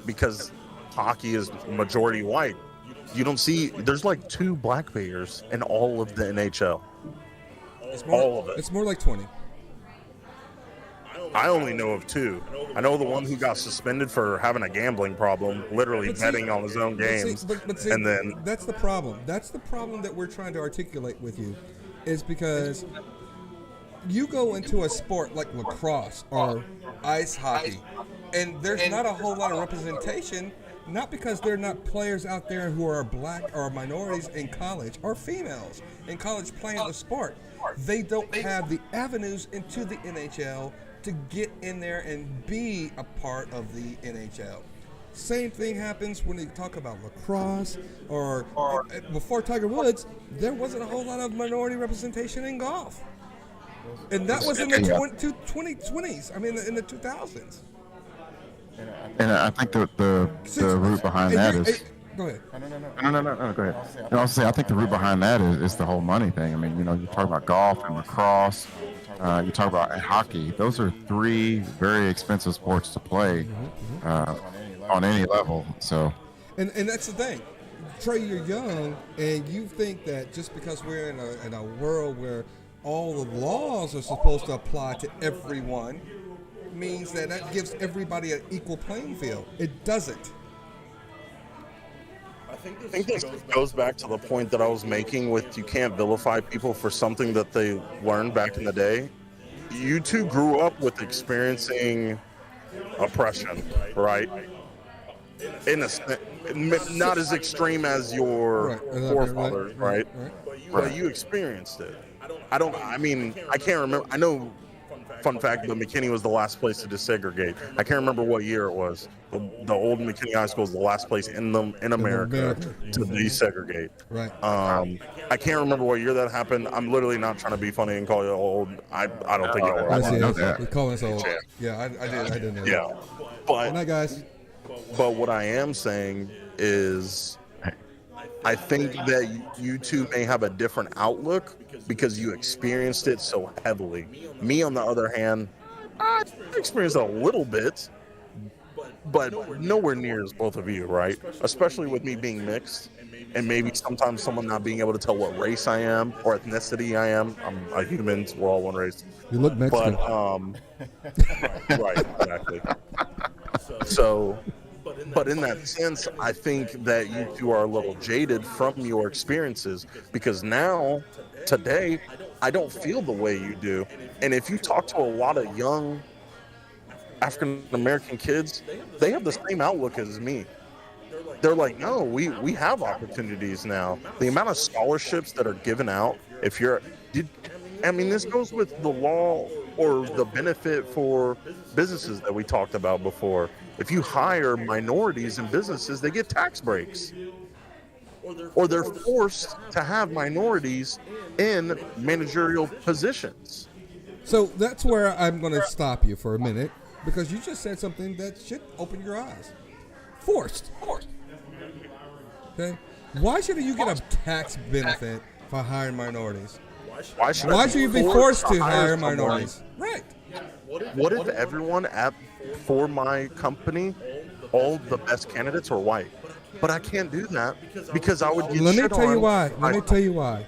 because hockey is majority white. You don't see there's like 2 black players in all of the NHL. All of it. It's more like 20. I only know of 2. I know the one who got suspended for having a gambling problem, literally betting on his own games. And then that's the problem. That's the problem that we're trying to articulate with you, is because you go into a sport like lacrosse or ice hockey, and there's not a whole lot of representation, not because there are not players out there who are black or minorities in college or females in college playing the sport. They don't have the avenues into the NHL to get in there and be a part of the NHL. Same thing happens when they talk about lacrosse or before Tiger Woods, there wasn't a whole lot of minority representation in golf. And that was in the 2020s. I mean, in the 2000s. And I think the root behind that is. Go ahead. No, go ahead. I was saying, I think the root behind that is the whole money thing. I mean, you talk about golf and lacrosse, you talk about hockey. Those are three very expensive sports to play on any level. So, and that's the thing. Trey, you're young, and you think that just because we're in a world where all the laws are supposed to apply to everyone means that gives everybody an equal playing field. It doesn't. I think this goes back to the point that I was making with you can't vilify people for something that they learned back in the day. You two grew up with experiencing oppression, right? Not as extreme as your forefathers, right? But you experienced it. I can't remember. I know, fun fact, but McKinney was the last place to desegregate. I can't remember what year it was. The old McKinney High School is the last place in America to desegregate. Right. I can't remember what year that happened. I'm literally not trying to be funny and call you old. I don't think y'all are. I see. We're calling us old. Yeah, I didn't know. Yeah. But good night, guys. But what I am saying is, I think that you two may have a different outlook because you experienced it so heavily. Me, on the other hand, I experienced it a little bit, but nowhere near as both of you, right? Especially with me being mixed, and maybe sometimes someone not being able to tell what race I am or ethnicity I am. I'm a human, we're all one race. You look Mexican. But, right, exactly. So, but in that sense, I think that you two are a little jaded from your experiences because now, today, I don't feel the way you do. And if you talk to a lot of young African-American kids, they have the same outlook as me. They're like, no, we have opportunities now. The amount of scholarships that are given out, this goes with the law or the benefit for businesses that we talked about before. If you hire minorities in businesses, they get tax breaks. Or they're forced to have minorities in managerial positions. So that's where I'm going to stop you for a minute because you just said something that should open your eyes. Forced. Okay? Why should you get a tax benefit for hiring minorities? Why should you be forced to hire minorities? Right. What if everyone for my company, all the best candidates are white? But I can't do that because I would get Let me shit tell on. you why. Let me tell you why.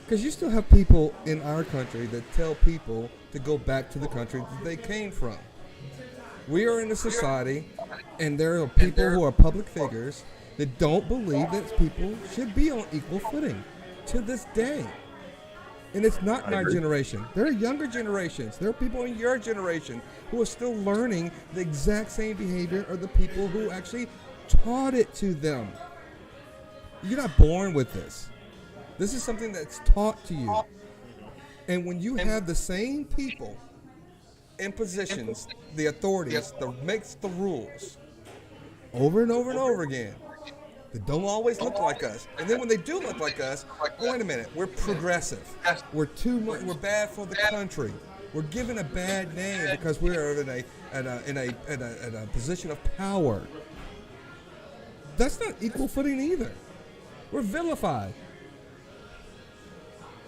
Because you still have people in our country that tell people to go back to the country that they came from. We are in a society, and there are people who are public figures that don't believe that people should be on equal footing to this day. And it's not my generation. There are younger generations. There are people in your generation who are still learning the exact same behavior or the people who actually taught it to them. You're not born with this. This is something that's taught to you. And when you have the same people in positions, the authorities that makes the rules over and over and over again, that don't always look like us. And then when they do look like us, oh, wait a minute, we're progressive. We're too much. We're bad for the country. We're given a bad name because we're in a position of power. That's not equal footing either. We're vilified.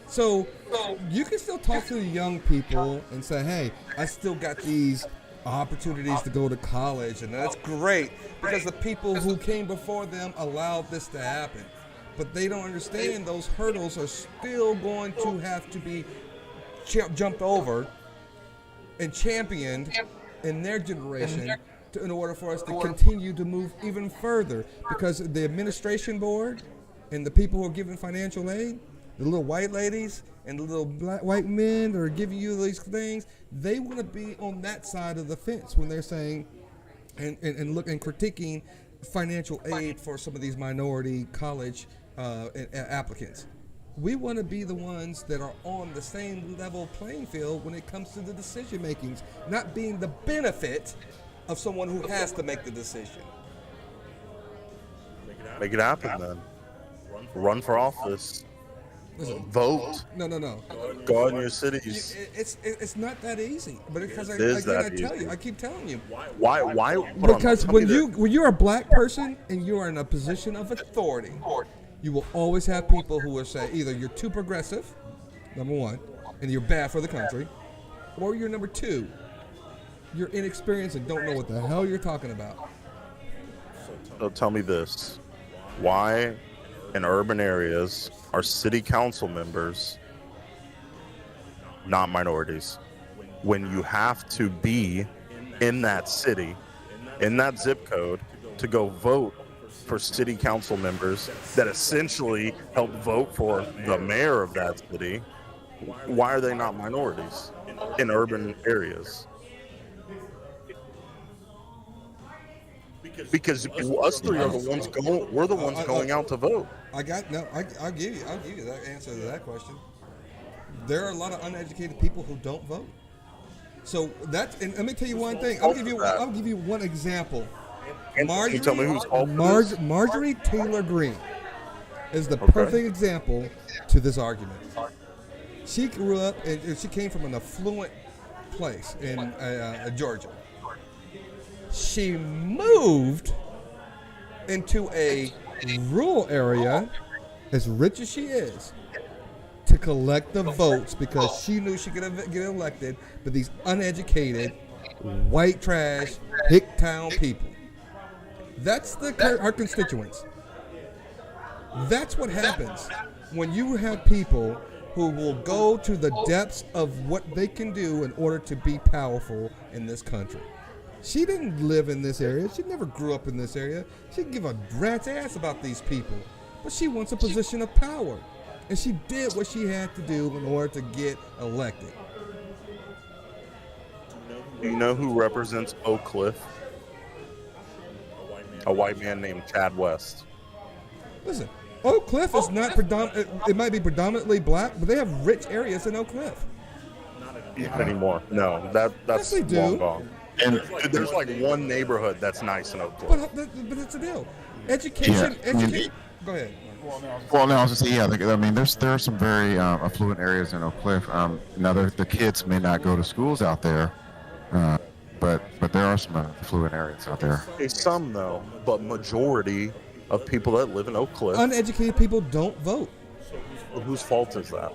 So you can still talk to the young people and say, hey, I still got these opportunities to go to college, and that's great because the people who came before them allowed this to happen. But they don't understand those hurdles are still going to have to be jumped over and championed in their generation in order for us to continue to move even further, because the administration board and the people who are giving financial aid, the little white ladies and the little black white men that are giving you these things, they want to be on that side of the fence when they're saying and critiquing financial aid for some of these minority college applicants. We want to be the ones that are on the same level playing field when it comes to the decision makings, not being the benefit of someone who has to make the decision. Make it happen then. Run for office. Listen, Vote. no. Go out in your cities. It's not that easy. But because It is that I keep telling you. Why? Because when you're a black person and you are in a position of authority, you will always have people who will say either you're too progressive, number one, and you're bad for the country, or you're number two, you're inexperienced and don't know what the hell you're talking about. So tell me this: why, in urban areas, are city council members not minorities? When you have to be in that city, in that zip code, to go vote for city council members that essentially help vote for the mayor of that city, why are they not minorities in urban areas? Because us three are the ones going. We're the ones going out to vote. I'll give you that answer to that question. There are a lot of uneducated people who don't vote. So and let me tell you one thing. I'll give you one example. Can you tell me who's fault for this? Marjorie Taylor Greene is the perfect example to this argument. She grew up and she came from an affluent place in Georgia. She moved into a rural area, as rich as she is, to collect the votes because she knew she could get elected, but these uneducated, white trash, hick town people. That's her constituents. That's what happens when you have people who will go to the depths of what they can do in order to be powerful in this country. She didn't live in this area. She never grew up in this area. She didn't give a rat's ass about these people. But she wants a position of power. And she did what she had to do in order to get elected. Do you know who represents Oak Cliff? A white man named Chad West. Listen, Oak Cliff is not predominant. It might be predominantly black, but they have rich areas in Oak Cliff. Not anymore. No, that's Yes, they do. long gone. And there's like one neighborhood that's nice in Oak Cliff. But that's the deal. Education. Go ahead. Well, no, I was just saying, there are some very affluent areas in Oak Cliff. Now, the kids may not go to schools out there, but there are some affluent areas out there. Some though, but majority of people that live in Oak Cliff. Uneducated people don't vote. Whose fault is that?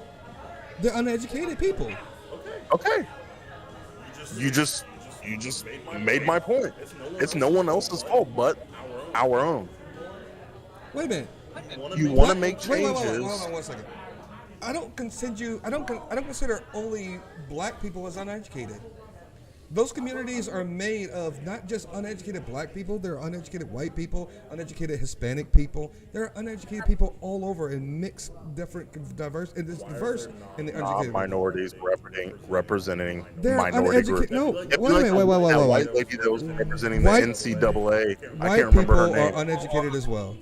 They're uneducated people. Okay. You just made my point. It's no one else's fault but our own. Wait a minute. You want to make changes. Wait, hold on 1 second. I don't consider only black people as uneducated. Those communities are made of not just uneducated black people. There are uneducated white people, uneducated Hispanic people. There are uneducated people all over and mixed, diverse in the uneducated. Minorities representing They're minority groups. No, Wait. White lady that was representing White- the NCAA. I White can't remember her people name. are uneducated as well.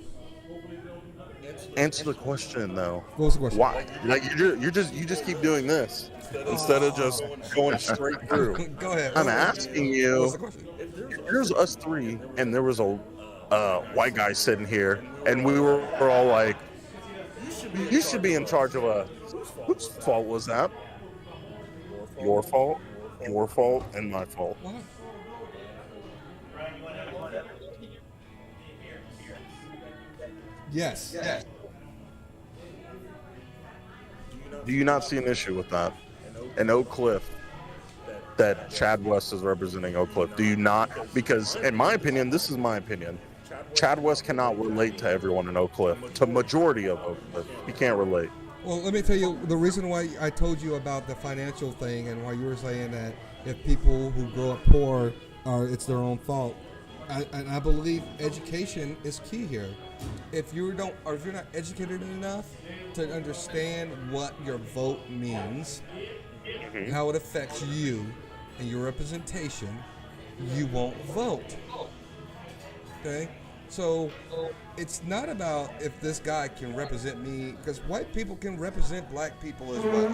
Answer the question though. What was the question? Why? Like you just keep doing this instead of just going straight through. Go ahead. I'm asking you. What's the question? Here's us three, and there was a white guy sitting here, and we were all like, "You should be in charge of a." Whose fault was that? Your fault, and my fault. Why? Yes. Do you not see an issue with that? In Oak Cliff, that Chad West is representing Oak Cliff. Do you not? Because in my opinion, this is my opinion, Chad West cannot relate to everyone in Oak Cliff. To majority of Oak Cliff, he can't relate. Well, let me tell you the reason why I told you about the financial thing and why you were saying that if people who grow up poor it's their own fault. I believe education is key here. If you're not educated enough to understand what your vote means, how it affects you and your representation, you won't vote. Okay? So it's not about if this guy can represent me, because white people can represent black people as well.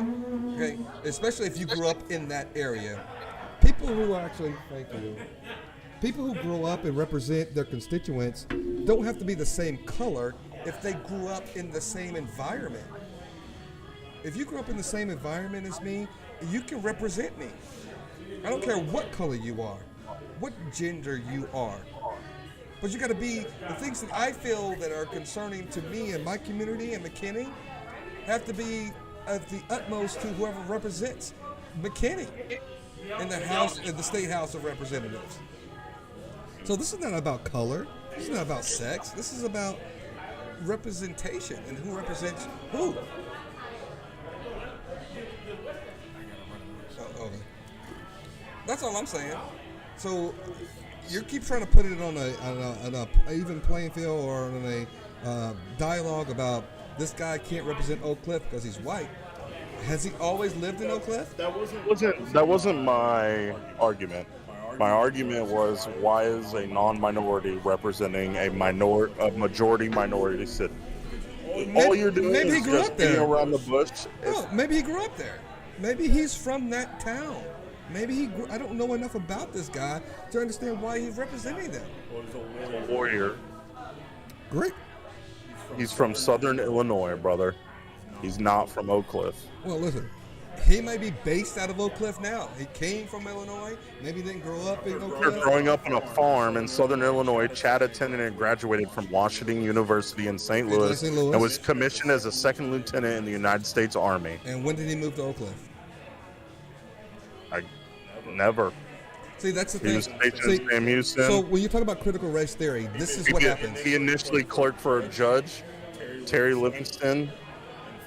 Okay, especially if you grew up in that area. People who actually, thank you. People who grow up and represent their constituents don't have to be the same color if they grew up in the same environment. If you grew up in the same environment as me, you can represent me. I don't care what color you are, what gender you are. But you got to be, the things that I feel that are concerning to me and my community and McKinney have to be of the utmost to whoever represents McKinney in the House, in the State House of Representatives. So this is not about color. This is not about sex. This is about representation and who represents who. Okay. That's all I'm saying. So you keep trying to put it on a even playing field or on a dialogue about this guy can't represent Oak Cliff because he's white. Has he always lived in Oak Cliff? That wasn't my argument. My argument was, why is a non-minority representing a majority minority city? All you're doing is just beating around the bush. No, maybe he grew up there. Maybe he's from that town. Maybe I don't know enough about this guy to understand why he's representing them. Warrior. Great. He's from Southern Illinois, brother. He's not from Oak Cliff. Well, listen. He may be based out of Oak Cliff now. He came from Illinois. Maybe he didn't grow up in Oak Cliff. Growing up on a farm in Southern Illinois, Chad attended and graduated from Washington University in St. Louis and was commissioned as a second lieutenant in the United States Army. And when did he move to Oak Cliff? Never. See, that's the He thing. was stationed in Sam Houston. So when you talk about critical race theory, this is what happens. He initially clerked for a judge, Terry Livingston,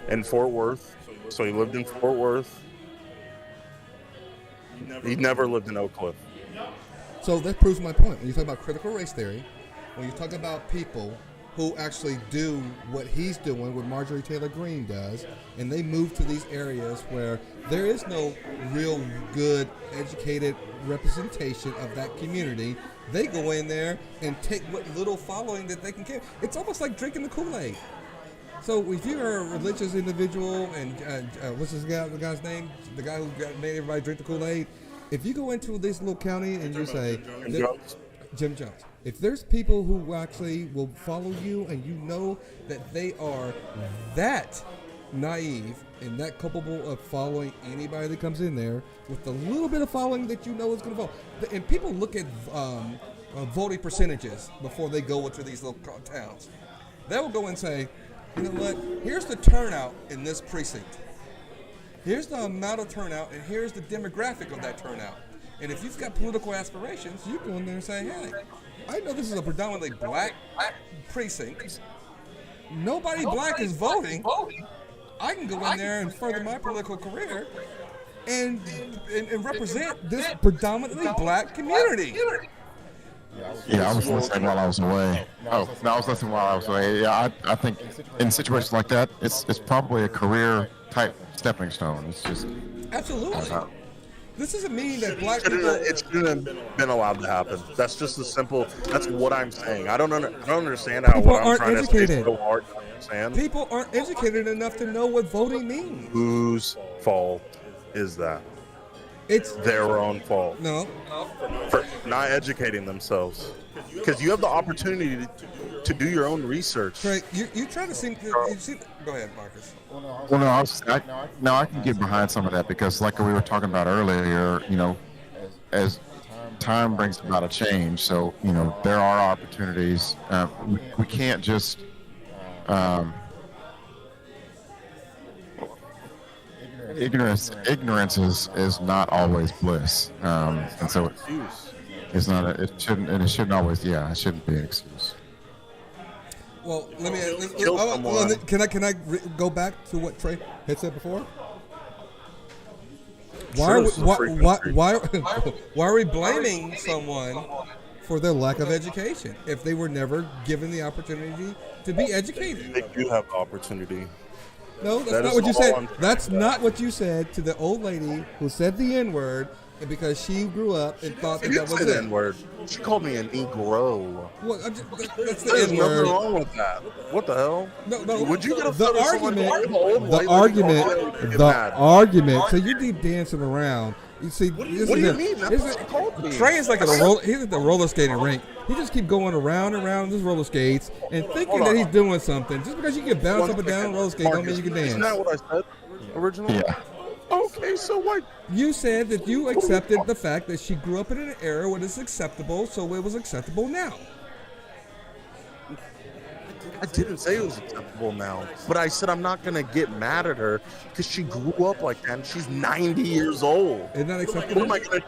in Fort Worth. So he lived in Fort Worth. He never lived in Oak Cliff. So that proves my point. When you talk about critical race theory, when you talk about people who actually do what he's doing, what Marjorie Taylor Greene does, and they move to these areas where there is no real good educated representation of that community, they go in there and take what little following that they can get. It's almost like drinking the Kool-Aid. So if you're a religious individual, and what's the guy's name? The guy who made everybody drink the Kool-Aid. If you go into this little county and you say, Jim Jones. If there's people who actually will follow you and you know that they are that naive and that culpable of following anybody that comes in there with the little bit of following that you know is going to vote. And people look at voting percentages before they go into these little towns. They will go and say, you know what, here's the turnout in this precinct. Here's the amount of turnout and here's the demographic of that turnout. And if you've got political aspirations, you go in there and say, hey, I know this is a predominantly black precinct. Nobody black is voting. I can go in there and further my political career and represent this predominantly black community. Yeah, I was listening while I was away. I was listening while I was away. Yeah, I think in situations like that, it's probably a career type stepping stone. It's just absolutely. This doesn't mean that black people. It shouldn't have been allowed to happen. That's just a simple. That's what I'm saying. I don't understand how what I'm trying to say is so hard to understand. People aren't educated enough to know what voting means. Whose fault is that? It's their own fault. No. For not educating themselves. Because you have the opportunity to do your own research. Right. You try to seem. Go ahead, Marcus. Well, no, I can get behind some of that because, like we were talking about earlier, you know, as time brings about a change, so you know there are opportunities. We can't just. Ignorance is not always bliss, and so it's not. It shouldn't always. Yeah, it shouldn't be an excuse. Well, can I go back to what Trey had said before? Why are we blaming someone for their lack of education if they were never given the opportunity to be educated? They do have the opportunity. No, that's not what you said. That's not what you said to the old lady who said the N-word because she grew up and thought She that didn't was say the it. N-word. She called me a Negro. Well, that's the There's N nothing word. wrong with that. What the hell? No. Would you get The upset if someone called you an old white lady called you? Get mad. argument. So you deep dancing around. You see, What do you mean? That's what she called me. Trey is like he's at the roller skating rink. He just keep going around and around this roller skates and thinking Hold that on. he's doing something. Just because you can bounce up and down on roller skates don't mean you can Isn't dance. that what I said originally? Yeah. Okay, so what? You said that you accepted the fact that she grew up in an era when it's acceptable, so it was acceptable now. I didn't say it was acceptable now, but I said I'm not gonna get mad at her because she grew up like that and she's 90 years old. Isn't that What acceptable? am I gonna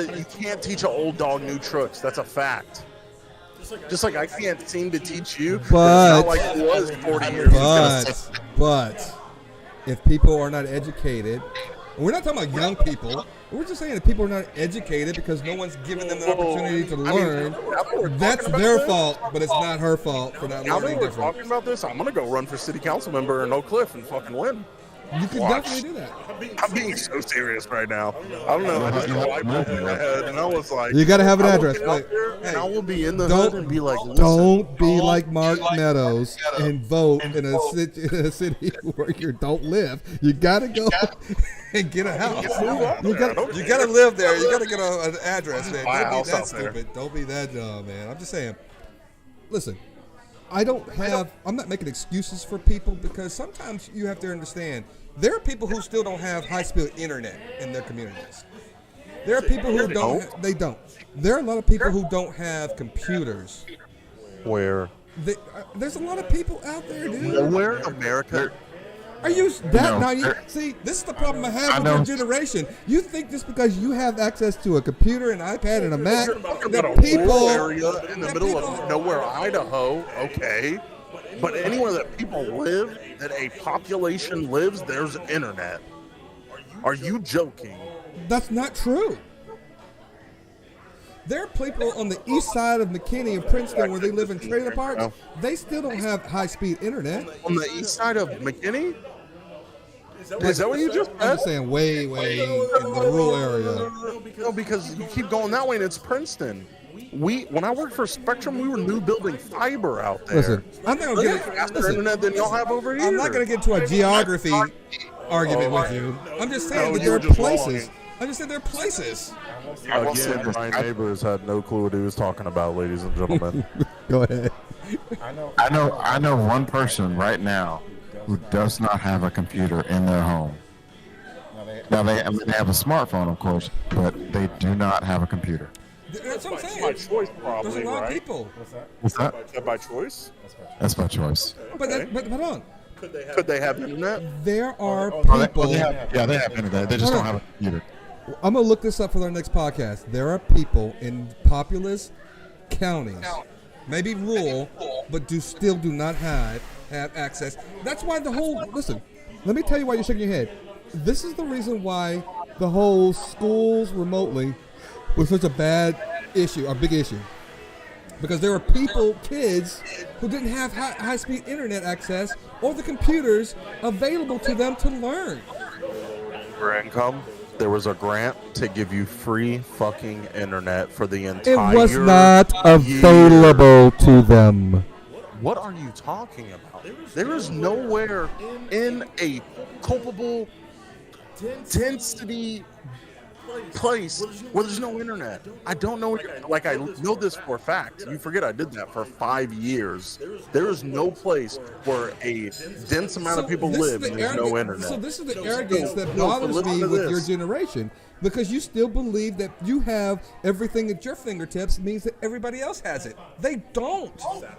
do? You can't teach an old dog new tricks. That's a fact. Just like I can't seem to teach you. But- it's not like it was 40 years ago. But if people are not educated, and we're not talking about young people. We're just saying that people are not educated because no one's giving them the opportunity to learn. That's their fault, but it's not her fault for not Now that learning we're different. talking about this, I'm gonna go run for city council member in Oak Cliff and fucking win. You can Watch. definitely do that. I'm being so serious right now. I don't know. I just got a light bulb in my head, and I was like, You gotta have an I will address. get out Wait. there and I will be in the Don't- hood and be like, listen, Don't be like Mark Meadows and vote in a city where you don't live. You gotta go and get a house. You gotta live there. You gotta get an address, man. Buy a Don't be house that out there. stupid. Don't be that dumb, man. I'm just saying. Listen, I'm not making excuses for people because sometimes you have to understand there are people who still don't have high-speed internet in their communities. There are people who don't. They don't. There are a lot of people who don't have computers. where There's a lot of people out there, dude. nowhere in America. Are you that No, naive? there- See, this is the problem I have I with know. your generation. You think just because you have access to a computer, an iPad, and a Mac, You're talking that about a people rural area in the that middle people- of nowhere, Idaho. Okay, but anywhere that people live, that a population lives, there's internet. Are you joking? That's not true. There are people on the east side of McKinney and Princeton where they live in trailer parks. They still don't have high-speed internet. On the east side of McKinney? Is that what you just I'm said? just saying, way in the rural area. No, because you keep going that way and it's Princeton. When I worked for Spectrum, we were new building fiber out there. Listen, I'm not They gonna have get faster listen, internet than y'all have over here. I'm not going to get into a geography argument with you. I'm just saying No, that you there were are just places. wrong. I'm just saying there are places. Again, my neighbors had no clue what he was talking about, ladies and gentlemen. Go ahead. I know one person right now who does not have a computer in their home. Now they have a smartphone, of course, but they do not have a computer. That's what I'm By saying. choice, There's probably, a lot of right? people. What's that? Is that by choice? That's my choice. But hold on. Could they have internet? There are They people. have internet. They just don't have a computer. I'm gonna look this up for our next podcast. There are people in populous counties, maybe rural, but still do not have access. That's why the whole listen. Let me tell you why you're shaking your head. This is the reason why the whole schools remotely was such a bad issue, a big issue. Because there were kids who didn't have high-speed internet access or the computers available to them to learn. For income, there was a grant to give you free fucking internet for the entire It was not year. available to them. What are you talking about? There is nowhere in a culpable density place where there's no internet. I don't know. Like, I know this for a fact. You forget I did that for 5 years. There is no place where a dense amount of people this is live the and there's no arrogance- internet. So this is the arrogance that No, bothers listen me to with your this. generation. Because you still believe that you have everything at your fingertips means that everybody else has it. They don't.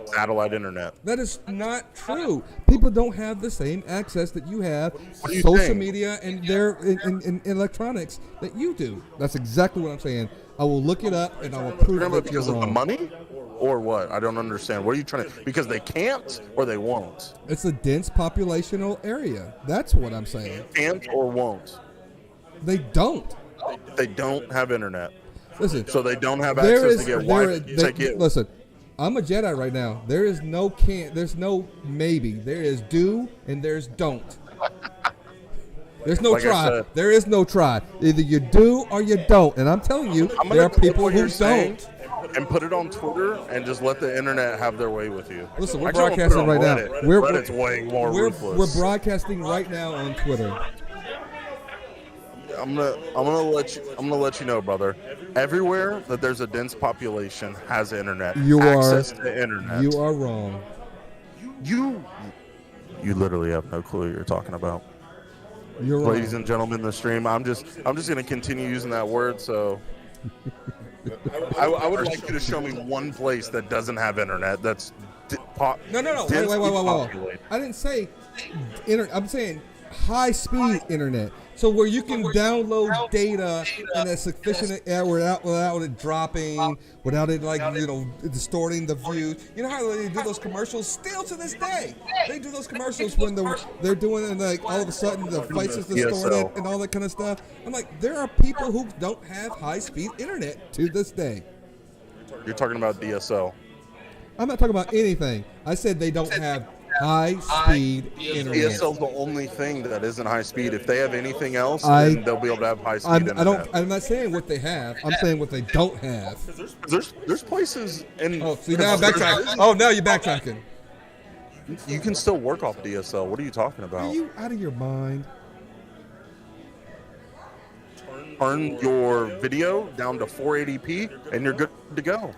Satellite internet. That is not true. People don't have the same access that you have What do you social think? media and their in electronics that you do. That's exactly what I'm saying. I will look it up and I will prove Remember, that you're because of the wrong. money, or what? I don't understand. What are you trying to? Because they can't, or they won't. It's a dense populational area. That's what I'm saying. Can't or won't. They don't. They don't have internet, Listen. so they don't have There access is to get there Wi-Fi. is Take it. listen. I'm a Jedi right now. There is no can't. There's no maybe. There is do and there's don't. There's no Like I try. said- There is no try. Either you do or you don't. And I'm telling you, I'm there are gonna take people what who you're saying don't. and put it on Twitter and just let the internet have their way with you. Listen, we're Actually, I'm gonna broadcasting put it right on now. Reddit. Reddit's way more We're ruthless. broadcasting right now on Twitter. I'm gonna let you know, brother. Everywhere that there's a dense population has internet. Access to internet. You are wrong. You literally have no clue what you're talking about. You're wrong. Ladies and gentlemen, in the stream, I'm just gonna continue using that word. So, I would like you to show me one place that doesn't have internet. That's No. densely Wait. populated. I didn't say I'm saying high-speed internet. So where you can download data in a sufficient without it dropping, without it distorting the view. You know how they do those commercials? Still to this day, they do those commercials when they're doing it, and like all of a sudden the voice is distorted and all that kind of stuff. I'm like, there are people who don't have high-speed internet to this day. You're talking about DSL. I'm not talking about anything. I said they don't have high-speed internet. DSL's the only thing that isn't high speed. If they have anything else, then they'll be able to have high speed internet. I'm not saying what they have. I'm saying what they don't have. There's places in. Oh, see now I'm backtracking. Oh, now you're backtracking. You can still work off DSL. What are you talking Are about? you out of your mind? Turn your video down to 480p and you're good to go.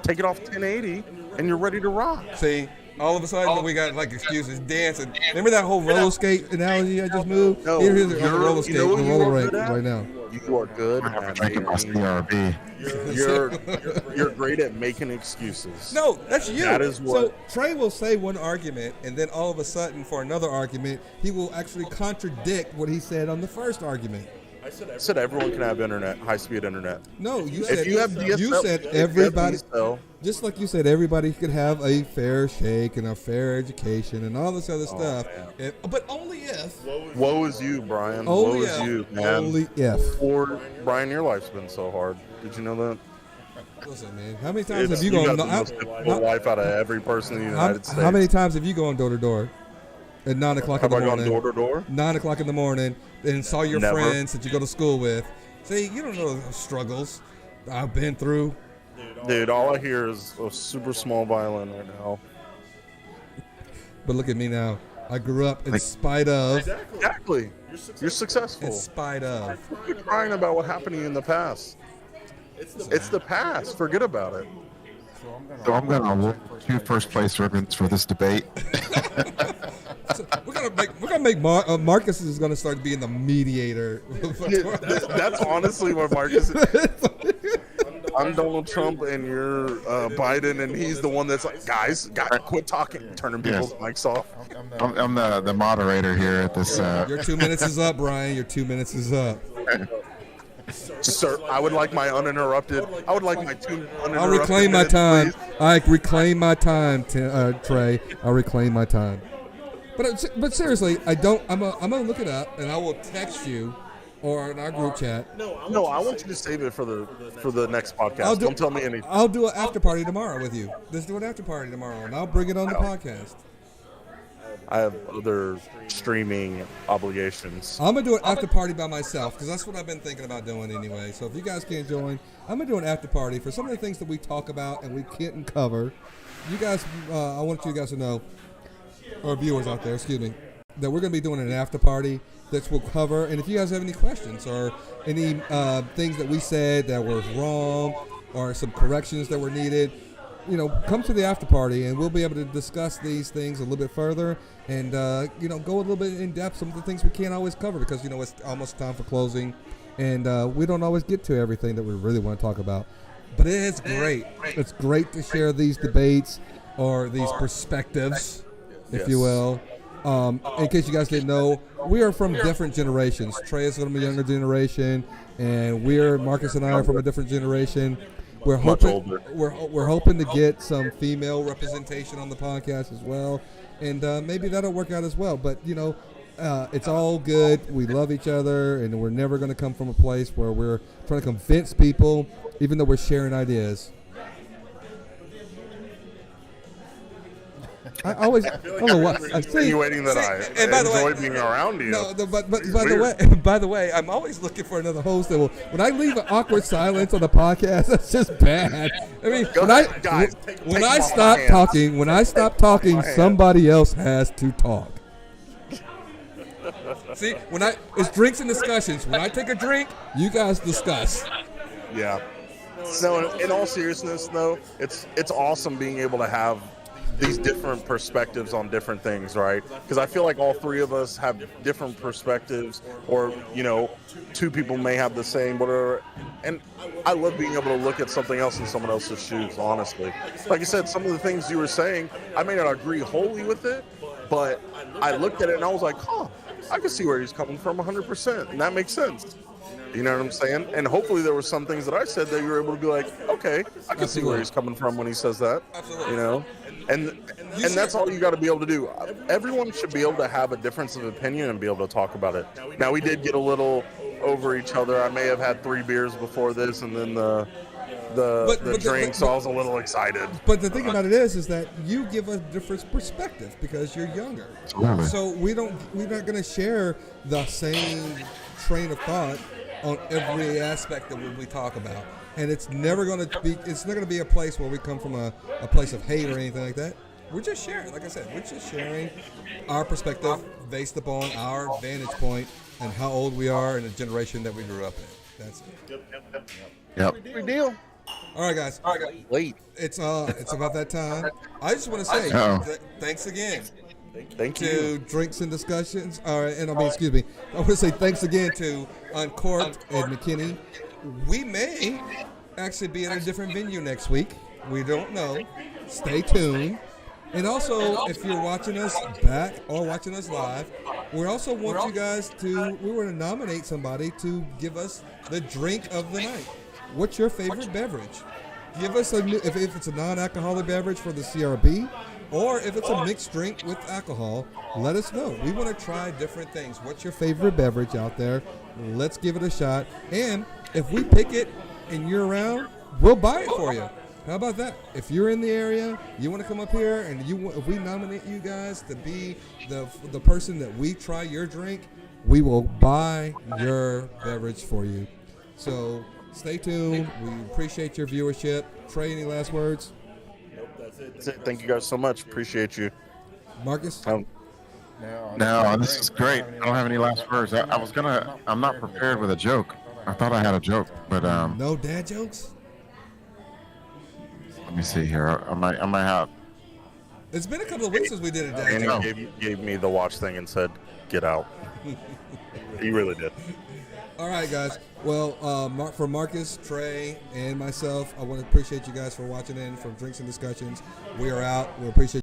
Take it off 1080 and you're ready to rock. See, all of a sudden we got like excuses, dancing. Remember that whole roller skate analogy I just moved? No, Here's the you're- roller skate, you know what the you roller are rink good at? right now. You are good I'm at drinking my making, CRB. you're great at making excuses. No, that's you. That is what- So Trey will say one argument, and then all of a sudden, for another argument, he will actually contradict what he said on the first argument. I said everyone can have internet, high-speed internet. No, you If said you have DSL, you said if you have everybody. DSL, Just like you said, everybody could have a fair shake and a fair education and all this other stuff, but only if. woe is you, Brian. Only Woe is if. you, man. Only if. Or Brian, your life's been so hard. Did you know that? Listen, man. How many times have you got gone? the most difficult life out of every person in the United States. How many times have you gone door to door at 9 o'clock in Have the I gone morning? door to door? 9 o'clock in the morning, and saw your Never. friends that you go to school with. See, you don't know the struggles I've been through. Dude, all I hear is a super small violin right now. But look at me now. I grew up in spite of. Exactly. You're successful. In spite of. You're crying about what happened to you in the past. It's the past. Forget about it. So I'm going to award 2 first place ribbons for this debate. So we're gonna make Marcus is gonna start being the mediator. That's honestly what Marcus is. I'm Donald Trump and you're Biden, and he's the one that's like, guys, quit talking, turning people's mics off. I'm the moderator here at this. Your 2 minutes is up, Brian. Your 2 minutes is up. Sir, I would like my 2 uninterrupted. I'll reclaim my minutes, time. please. I reclaim my time, Trey. I'll reclaim my time. But seriously, I'm gonna look it up and I will text you or in our group chat. No, I want you to save it for the next podcast. Don't tell me anything. I'll do an after party tomorrow with you. Let's do an after party tomorrow, and I'll bring it on the podcast. I have other streaming obligations. I'm gonna do an after party by myself because that's what I've been thinking about doing anyway. So if you guys can't join, I'm gonna do an after party for some of the things that we talk about and we can't cover. You guys, I want you guys to know, or viewers out there, excuse me, that we're gonna be doing an after party that will cover. And if you guys have any questions or any things that we said that were wrong or some corrections that were needed, come to the after party and we'll be able to discuss these things a little bit further and, go a little bit in depth, some of the things we can't always cover because, it's almost time for closing and we don't always get to everything that we really want to talk about. But it is great. It's great to share these debates or these perspectives, if you will. In case you guys didn't know, we are from different generations. Trey is from a younger generation, and Marcus and I are from a different generation. We're hoping we're hoping to get some female representation on the podcast as well, and maybe that'll work out as well. But it's all good. We love each other, and we're never going to come from a place where we're trying to convince people, even though we're sharing ideas. I always, I don't know what. Insinuating that and by the way, enjoy being around you. No, but by It's the way, weird. by the way, I'm always looking for another host that will. When I leave an awkward silence on the podcast, that's just bad. I mean, Go when I ahead, guys, take when them I off my stop hands. talking, my hands. somebody else has to talk. See, when it's drinks and discussions. When I take a drink, you guys discuss. Yeah. No, in all seriousness, though, it's awesome being able to have these different perspectives on different things, right? Because I feel like all three of us have different perspectives, or, you know, two people may have the same, whatever. And I love being able to look at something else in someone else's shoes, honestly. Like I said, some of the things you were saying, I may not agree wholly with it, but I looked at it and I was like, huh, I can see where he's coming from 100%, and that makes sense. You know what I'm saying? And hopefully there were some things that I said that you were able to be like, okay, I can see where he's coming from when he says that. Absolutely. You know? And that's all you got to be able to do. Everyone should be able to have a difference of opinion and be able to talk about it. Now, we did get a little over each other. I may have had 3 beers before this, and then the drink, so I was a little excited. But the thing about it is that you give a different perspective because you're younger. Really? So we're not going to share the same train of thought on every aspect that we talk about. And it's never going to be. It's not going to be a place where we come from a place of hate or anything like that. We're just sharing. Like I said, we're just sharing our perspective based upon our vantage point and how old we are and the generation that we grew up in. That's it. Yep. Big deal. All right, guys. Late. It's about that time. I just want to say thanks again Thank to you. Drinks and Discussions. All right, and excuse me. I want to say thanks again to Uncorked and McKinney. We may actually be in a different venue next week. We don't know. Stay tuned. And also, if you're watching us back or watching us live, we also want you guys to, we want to nominate somebody to give us the drink of the night. What's your favorite beverage? Give us if it's a non-alcoholic beverage for the CRB, or if it's a mixed drink with alcohol, let us know. We want to try different things. What's your favorite beverage out there? Let's give it a shot. And if we pick it and you're around, we'll buy it for you. How about that? If you're in the area, you want to come up here, and if we nominate you guys to be the person that we try your drink, we will buy your beverage for you. So stay tuned. We appreciate your viewership. Trey, any last words? That's it. Thank you guys so much. Appreciate you. Marcus? No, this is great. I don't have any last words. I'm not prepared with a joke. I thought I had a joke, but No dad jokes? let me see here. I might have. It's been a couple of weeks since we did a dad And joke. he gave me the watch thing and said, "Get out." He really did. All right, guys. Well, for Marcus, Trey, and myself, I want to appreciate you guys for watching in from Drinks and Discussions. We are out. We appreciate